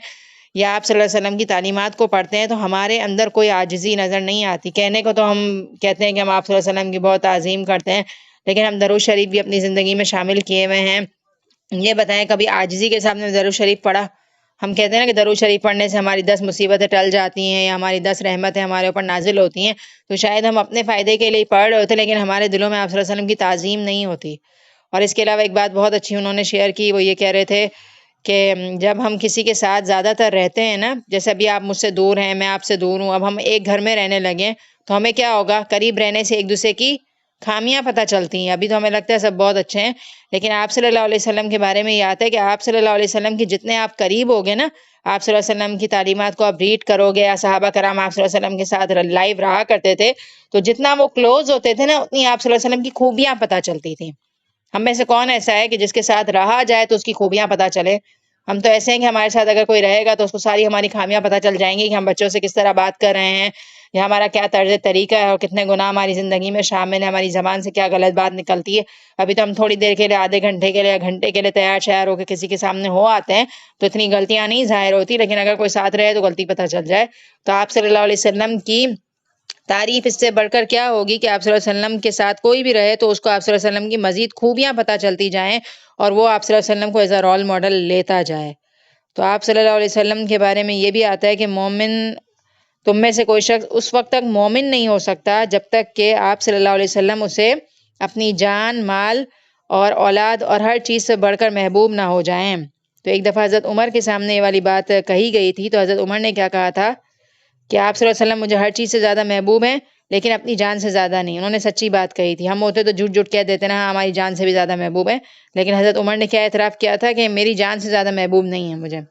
یا آپ صلی اللہ علیہ وسلم کی تعلیمات کو پڑھتے ہیں تو ہمارے اندر کوئی عاجزی نظر نہیں آتی۔ کہنے کو تو ہم کہتے ہیں کہ ہم آپ صلی اللہ علیہ وسلم کی بہت تعظیم کرتے ہیں، لیکن ہم درود شریف بھی اپنی زندگی میں شامل کیے ہوئے ہیں۔ یہ بتائیں کبھی عاجزی کے سامنے درود شریف پڑھا؟ ہم کہتے ہیں نا کہ درود شریف پڑھنے سے ہماری 10 مصیبتیں ٹل جاتی ہیں یا ہماری 10 رحمتیں ہمارے اوپر نازل ہوتی ہیں، تو شاید ہم اپنے فائدے کے لیے پڑھ رہے ہوتے لیکن ہمارے دلوں میں آپ صلی اللہ علیہ وسلم کی تعظیم نہیں ہوتی۔ اور اس کے علاوہ ایک بات بہت اچھی انہوں نے شیئر کی، وہ یہ کہہ رہے تھے کہ جب ہم کسی کے ساتھ زیادہ تر رہتے ہیں نا، جیسے ابھی آپ مجھ سے دور ہیں، میں آپ سے دور ہوں، اب ہم ایک گھر میں رہنے لگیں تو ہمیں کیا ہوگا، قریب رہنے سے ایک دوسرے کی خامیاں پتہ چلتی ہیں۔ ابھی تو ہمیں لگتا ہے سب بہت اچھے ہیں، لیکن آپ صلی اللہ علیہ وسلم کے بارے میں یہ آتا ہے کہ آپ صلی اللہ علیہ وسلم کی جتنے آپ قریب ہوگے نا، آپ صلی اللہ علیہ وسلم کی تعلیمات کو آپ ریڈ کرو گے، یا صحابہ کرام آپ صلی اللہ علیہ وسلم کے ساتھ لائیو رہا کرتے تھے، تو جتنا وہ کلوز ہوتے تھے نا اتنی آپ صلی اللہ علیہ وسلم کی خوبیاں پتہ چلتی تھیں۔ ہم میں سے کون ایسا ہے کہ جس کے ساتھ رہا جائے تو اس کی خوبیاں پتہ چلے؟ ہم تو ایسے ہیں کہ ہمارے ساتھ اگر کوئی رہے گا تو اس کو ساری ہماری خامیاں پتہ چل جائیں گی، کہ ہم بچوں سے کس طرح بات کر رہے ہیں، یا ہمارا کیا طرز طریقہ ہے اور کتنے گناہ ہماری زندگی میں شامل ہے، ہماری زبان سے کیا غلط بات نکلتی ہے۔ ابھی تو ہم تھوڑی دیر کے لیے، آدھے گھنٹے کے لیے یا گھنٹے کے لیے تیار شیار ہو کے کسی کے سامنے ہو آتے ہیں تو اتنی غلطیاں نہیں ظاہر ہوتی، لیکن اگر کوئی ساتھ رہے تو غلطی پتہ چل جائے۔ تو آپ صلی اللہ علیہ وسلم کی تعریف اس سے بڑھ کر کیا ہوگی کہ آپ صلی اللہ علیہ وسلم کے ساتھ کوئی بھی رہے تو اس کو آپ صلی اللہ علیہ وسلم کی مزید خوبیاں پتہ چلتی جائیں اور وہ آپ صلی اللہ علیہ وسلم کو ایز اے رول ماڈل لیتا جائے۔ تو آپ صلی اللہ علیہ وسلم کے بارے میں یہ بھی آتا ہے کہ مومن، تم میں سے کوئی شخص اس وقت تک مومن نہیں ہو سکتا جب تک کہ آپ صلی اللہ علیہ وسلم اسے اپنی جان، مال اور اولاد اور ہر چیز سے بڑھ کر محبوب نہ ہو جائیں۔ تو ایک دفعہ حضرت عمر کے سامنے یہ والی بات کہی گئی تھی تو حضرت عمر نے کیا کہا تھا کہ آپ صلی اللہ علیہ وسلم مجھے ہر چیز سے زیادہ محبوب ہیں لیکن اپنی جان سے زیادہ نہیں۔ انہوں نے سچی بات کہی تھی۔ ہم ہوتے تو جھوٹ جھوٹ کہہ دیتے نا ہماری جان سے بھی زیادہ محبوب ہے، لیکن حضرت عمر نے کیا اعتراف کیا تھا کہ میری جان سے زیادہ محبوب نہیں ہے مجھے۔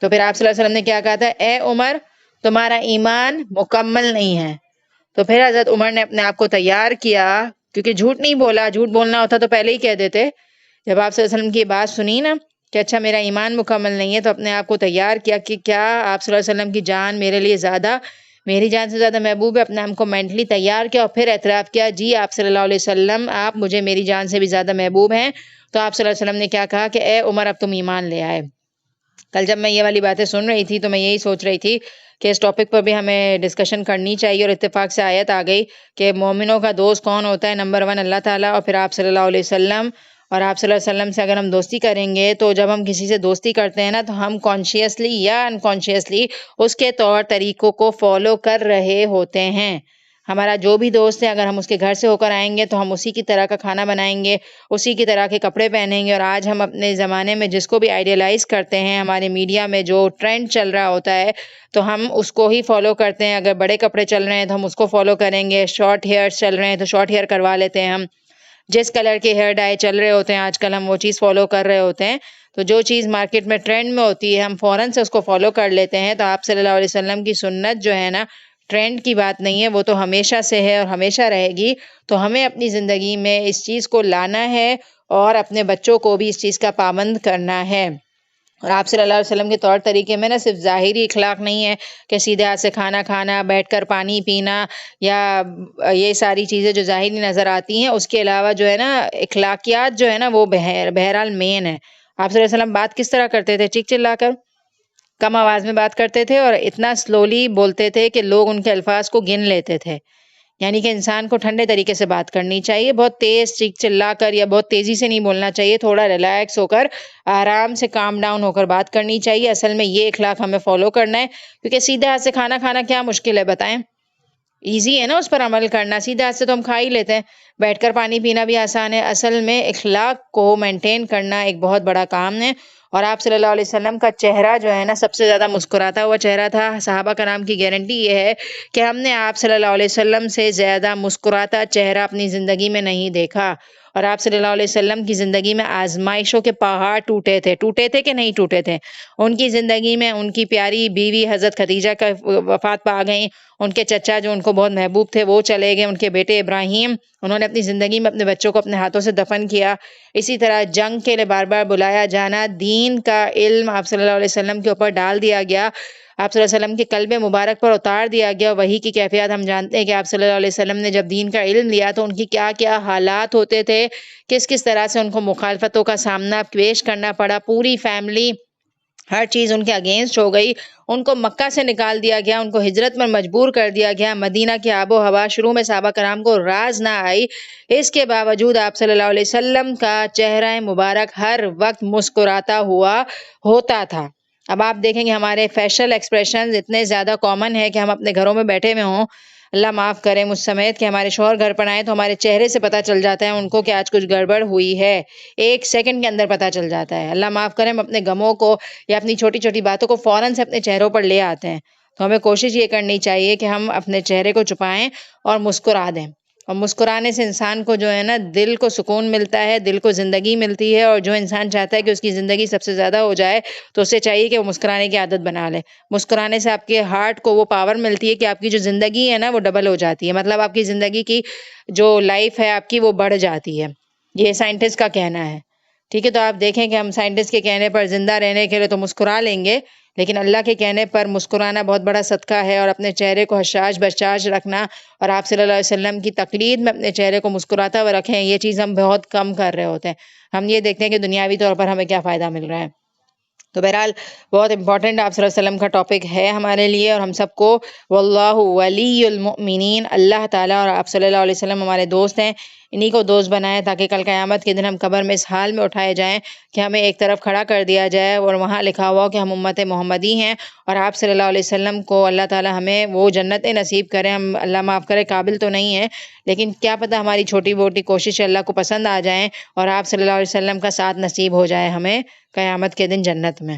تو پھر آپ صلی اللہ علیہ وسلم نے کیا کہا تھا، اے عمر تمہارا ایمان مکمل نہیں ہے۔ تو پھر حضرت عمر نے اپنے آپ کو تیار کیا، کیونکہ جھوٹ نہیں بولا، جھوٹ بولنا ہوتا تو پہلے ہی کہہ دیتے۔ جب آپ صلی اللہ علیہ وسلم کی بات سنی نا کہ اچھا میرا ایمان مکمل نہیں ہے، تو اپنے آپ کو تیار کیا کہ کیا آپ صلی اللہ علیہ وسلم کی جان میرے لیے زیادہ، میری جان سے زیادہ محبوب ہے۔ اپنے آپ کو مینٹلی تیار کیا اور پھر اعتراف کیا، جی آپ صلی اللہ علیہ وسلم آپ مجھے میری جان سے بھی زیادہ محبوب ہیں۔ تو آپ صلی اللہ علیہ وسلم نے کیا کہا کہ اے عمر اب تم ایمان لے آئے۔ کل جب میں یہ والی باتیں سن رہی تھی تو میں یہی سوچ رہی تھی کہ اس ٹاپک پر بھی ہمیں ڈسکشن کرنی چاہیے، اور اتفاق سے آیت آ گئی کہ مومنوں کا دوست کون ہوتا ہے، نمبر 1 اللہ تعالیٰ اور پھر آپ صلی اللہ علیہ وسلم۔ اور آپ صلی اللہ علیہ وسلم سے اگر ہم دوستی کریں گے تو جب ہم کسی سے دوستی کرتے ہیں نا تو ہم کانشیسلی یا انکانشیسلی اس کے طور طریقوں کو فالو کر رہے ہوتے ہیں۔ ہمارا جو بھی دوست ہے اگر ہم اس کے گھر سے ہو کر آئیں گے تو ہم اسی کی طرح کا کھانا بنائیں گے، اسی کی طرح کے کپڑے پہنیں گے۔ اور آج ہم اپنے زمانے میں جس کو بھی آئیڈیلائز کرتے ہیں، ہمارے میڈیا میں جو ٹرینڈ چل رہا ہوتا ہے تو ہم اس کو ہی فالو کرتے ہیں۔ اگر بڑے کپڑے چل رہے ہیں تو ہم اس کو فالو کریں گے، شارٹ ہیئرس چل رہے ہیں تو شارٹ ہیئر کروا لیتے ہیں ہم، جس کلر کے ہیئر ڈائی چل رہے ہوتے ہیں آج کل ہم وہ چیز فالو کر رہے ہوتے ہیں۔ تو جو چیز مارکیٹ میں ٹرینڈ میں ہوتی ہے ہم فوراً سے اس کو فالو کر لیتے ہیں۔ تو آپ صلی اللہ علیہ وسلم کی سنت جو ہے نا ٹرینڈ کی بات نہیں ہے، وہ تو ہمیشہ سے ہے اور ہمیشہ رہے گی۔ تو ہمیں اپنی زندگی میں اس چیز کو لانا ہے اور اپنے بچوں کو بھی اس چیز کا پابند کرنا ہے۔ اور آپ صلی اللہ علیہ وسلم کے طور طریقے میں نا صرف ظاہری اخلاق نہیں ہے کہ سیدھے ہاتھ سے کھانا کھانا، بیٹھ کر پانی پینا یا یہ ساری چیزیں جو ظاہری نظر آتی ہیں، اس کے علاوہ جو ہے نا اخلاقیات جو ہے نا وہ بہرحال مین ہے۔ آپ صلی اللہ علیہ وسلم بات کس طرح کرتے تھے؟ چیخ چلا کر، کم آواز میں بات کرتے تھے اور اتنا سلولی بولتے تھے کہ لوگ ان کے الفاظ کو گن لیتے تھے۔ یعنی کہ انسان کو ٹھنڈے طریقے سے بات کرنی چاہیے، بہت تیز چیخ چلا کر یا بہت تیزی سے نہیں بولنا چاہیے، تھوڑا ریلیکس ہو کر آرام سے کام ڈاؤن ہو کر بات کرنی چاہیے۔ اصل میں یہ اخلاق ہمیں فالو کرنا ہے، کیونکہ سیدھے ہاتھ سے کھانا کھانا کیا مشکل ہے بتائیں؟ ایزی ہے نا اس پر عمل کرنا، سیدھے ہاتھ سے تو ہم کھا ہی لیتے ہیں، بیٹھ کر پانی پینا بھی آسان ہے۔ اصل میں اخلاق کو مینٹین کرنا ایک بہت بڑا کام ہے۔ اور آپ صلی اللہ علیہ وسلم کا چہرہ جو ہے نا سب سے زیادہ مسکراتا ہوا چہرہ تھا۔ صحابہ کرام کی گارنٹی یہ ہے کہ ہم نے آپ صلی اللہ علیہ وسلم سے زیادہ مسکراتا چہرہ اپنی زندگی میں نہیں دیکھا۔ اور آپ صلی اللہ علیہ وسلم کی زندگی میں آزمائشوں کے پہاڑ ٹوٹے تھے کہ نہیں ٹوٹے تھے؟ ان کی زندگی میں ان کی پیاری بیوی حضرت خدیجہ کا وفات پا گئیں، ان کے چچا جو ان کو بہت محبوب تھے وہ چلے گئے، ان کے بیٹے ابراہیم انہوں نے اپنی زندگی میں اپنے بچوں کو اپنے ہاتھوں سے دفن کیا۔ اسی طرح جنگ کے لیے بار بار بلایا جانا، دین کا علم آپ صلی اللہ علیہ وسلم کے اوپر ڈال دیا گیا، آپ صلی اللہ علیہ وسلم کے قلب مبارک پر اتار دیا گیا۔ وحی کی کیفیات ہم جانتے ہیں کہ آپ صلی اللہ علیہ وسلم نے جب دین کا علم لیا تو ان کی کیا کیا حالات ہوتے تھے، کس کس طرح سے ان کو مخالفتوں کا سامنا پیش کرنا پڑا، پوری فیملی ہر چیز ان کے اگینسٹ ہو گئی، ان کو مکہ سے نکال دیا گیا، ان کو ہجرت پر مجبور کر دیا گیا، مدینہ کی آب و ہوا شروع میں صحابہ کرام کو راز نہ آئی، اس کے باوجود آپ صلی اللہ علیہ وسلم کا چہرہ مبارک ہر وقت مسکراتا ہوا ہوتا تھا۔ اب آپ دیکھیں گے ہمارے فیشل ایکسپریشنز اتنے زیادہ کامن ہے کہ ہم اپنے گھروں میں بیٹھے ہوئے ہوں، اللہ معاف کرے مجھ سمیت، کہ ہمارے شوہر گھر پر آئیں تو ہمارے چہرے سے پتہ چل جاتا ہے ان کو کہ آج کچھ گڑبڑ ہوئی ہے، ایک سیکنڈ کے اندر پتہ چل جاتا ہے۔ اللہ معاف کرے ہم اپنے غموں کو یا اپنی چھوٹی چھوٹی باتوں کو فوراً سے اپنے چہروں پر لے آتے ہیں۔ تو ہمیں کوشش یہ کرنی چاہیے کہ ہم اپنے چہرے کو چھپائیں اور مسکرا دیں، اور مسکرانے سے انسان کو جو ہے نا دل کو سکون ملتا ہے، دل کو زندگی ملتی ہے، اور جو انسان چاہتا ہے کہ اس کی زندگی سب سے زیادہ ہو جائے تو اسے چاہیے کہ وہ مسکرانے کی عادت بنا لے۔ مسکرانے سے آپ کے ہارٹ کو وہ پاور ملتی ہے کہ آپ کی جو زندگی ہے نا وہ ڈبل ہو جاتی ہے، مطلب آپ کی زندگی کی جو لائف ہے آپ کی وہ بڑھ جاتی ہے، یہ سائنٹسٹ کا کہنا ہے۔ ٹھیک ہے، تو آپ دیکھیں کہ ہم سائنٹسٹ کے کہنے پر زندہ رہنے کے لیے تو مسکرا لیں گے، لیکن اللہ کے کہنے پر مسکرانا بہت بڑا صدقہ ہے، اور اپنے چہرے کو حشاش بشاش رکھنا اور آپ صلی اللہ علیہ وسلم کی تقلید میں اپنے چہرے کو مسکراتا ہوا رکھیں، یہ چیز ہم بہت کم کر رہے ہوتے ہیں۔ ہم یہ دیکھتے ہیں کہ دنیاوی طور پر ہمیں کیا فائدہ مل رہا ہے۔ تو بہرحال بہت امپورٹنٹ آپ صلی اللہ علیہ وسلم کا ٹاپک ہے ہمارے لیے، اور ہم سب کو واللہ ولی المؤمنین، اللہ تعالیٰ اور آپ صلی اللہ علیہ وسلم ہمارے دوست ہیں، انہی کو دوست بنائیں تاکہ کل قیامت کے دن ہم قبر میں اس حال میں اٹھائے جائیں کہ ہمیں ایک طرف کھڑا کر دیا جائے اور وہاں لکھا ہوا کہ ہم امت محمدی ہیں، اور آپ صلی اللہ علیہ وسلم کو اللہ تعالیٰ ہمیں وہ جنت نصیب کریں۔ ہم اللہ معاف کرے قابل تو نہیں ہیں، لیکن کیا پتہ ہماری چھوٹی موٹی کوشش اللہ کو پسند آ جائیں اور آپ صلی اللہ علیہ وسلم کا ساتھ نصیب ہو جائے ہمیں قیامت کے دن جنت میں۔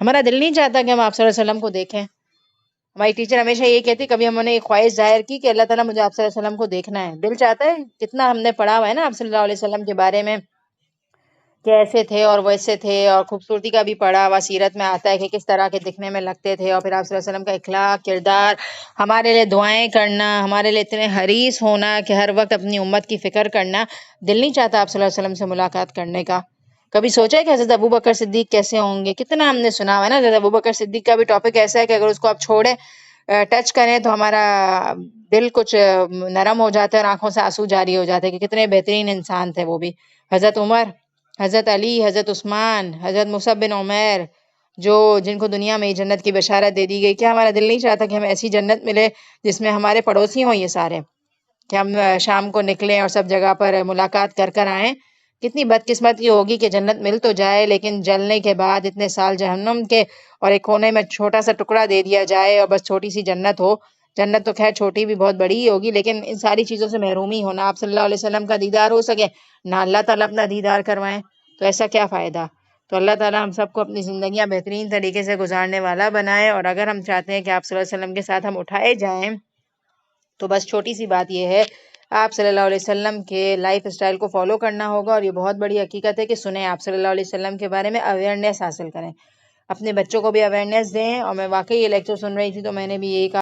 ہمارا دل نہیں چاہتا کہ ہم آپ صلی اللہ علیہ وسلم کو دیکھیں۔ ہماری ٹیچر ہمیشہ یہ کہتی، کبھی ہم نے ایک خواہش ظاہر کی کہ اللہ تعالیٰ مجھے آپ صلی اللہ علیہ وسلم کو دیکھنا ہے، دل چاہتا ہے۔ کتنا ہم نے پڑھا ہوا ہے نا آپ صلی اللہ علیہ وسلم کے بارے میں کہ ایسے تھے اور ویسے تھے، اور خوبصورتی کا بھی پڑھا ہوا، سیرت میں آتا ہے کہ کس طرح کے دکھنے میں لگتے تھے، اور پھر آپ صلی اللہ علیہ وسلم کا اخلاق، کردار، ہمارے لیے دعائیں کرنا، ہمارے لیے اتنے حریص ہونا کہ ہر وقت اپنی امت کی فکر کرنا۔ دل نہیں چاہتا آپ صلی اللہ علیہ وسلم سے ملاقات کرنے کا؟ کبھی سوچا ہے کہ حضرت ابوبکر صدیق کیسے ہوں گے؟ کتنا ہم نے سنا ہوا ہے نا، حضرت ابوبکر صدیق کا بھی ٹاپک ایسا ہے کہ اگر اس کو آپ چھوڑیں، ٹچ کریں تو ہمارا دل کچھ نرم ہو جاتا ہے اور آنکھوں سے آنسو جاری ہو جاتے ہیں کہ کتنے بہترین انسان تھے وہ بھی۔ حضرت عمر، حضرت علی، حضرت عثمان، حضرت مصعب بن عمیر، جن کو دنیا میں ہی جنت کی بشارت دے دی گئی، کیا ہمارا دل نہیں چاہتا کہ ہمیں ایسی جنت ملے جس میں ہمارے پڑوسی ہوں یہ سارے، کہ ہم شام کو نکلیں اور سب جگہ پر ملاقات کر کر آئیں؟ کتنی بدقسمتی ہوگی کہ جنت مل تو جائے لیکن جلنے کے بعد اتنے سال جہنم کے اور ایک کونے میں چھوٹا سا ٹکڑا دے دیا جائے اور بس چھوٹی سی جنت ہو۔ جنت تو خیر چھوٹی بھی بہت بڑی ہی ہوگی، لیکن ان ساری چیزوں سے محرومی ہونا، آپ صلی اللہ علیہ وسلم کا دیدار ہو سکے نہ اللہ تعالیٰ اپنا دیدار کروائیں، تو ایسا کیا فائدہ؟ تو اللہ تعالیٰ ہم سب کو اپنی زندگیاں بہترین طریقے سے گزارنے والا بنائے، اور اگر ہم چاہتے ہیں کہ آپ صلی اللہ علیہ وسلم کے ساتھ ہم اٹھائے جائیں تو بس چھوٹی سی بات یہ ہے، آپ صلی اللہ علیہ وسلم کے لائف اسٹائل کو فالو کرنا ہوگا، اور یہ بہت بڑی حقیقت ہے کہ سنیں آپ صلی اللہ علیہ وسلم کے بارے میں، اویئرنیس حاصل کریں، اپنے بچوں کو بھی اویئرنیس دیں۔ اور میں واقعی یہ لیکچر سن رہی تھی تو میں نے بھی یہی کہا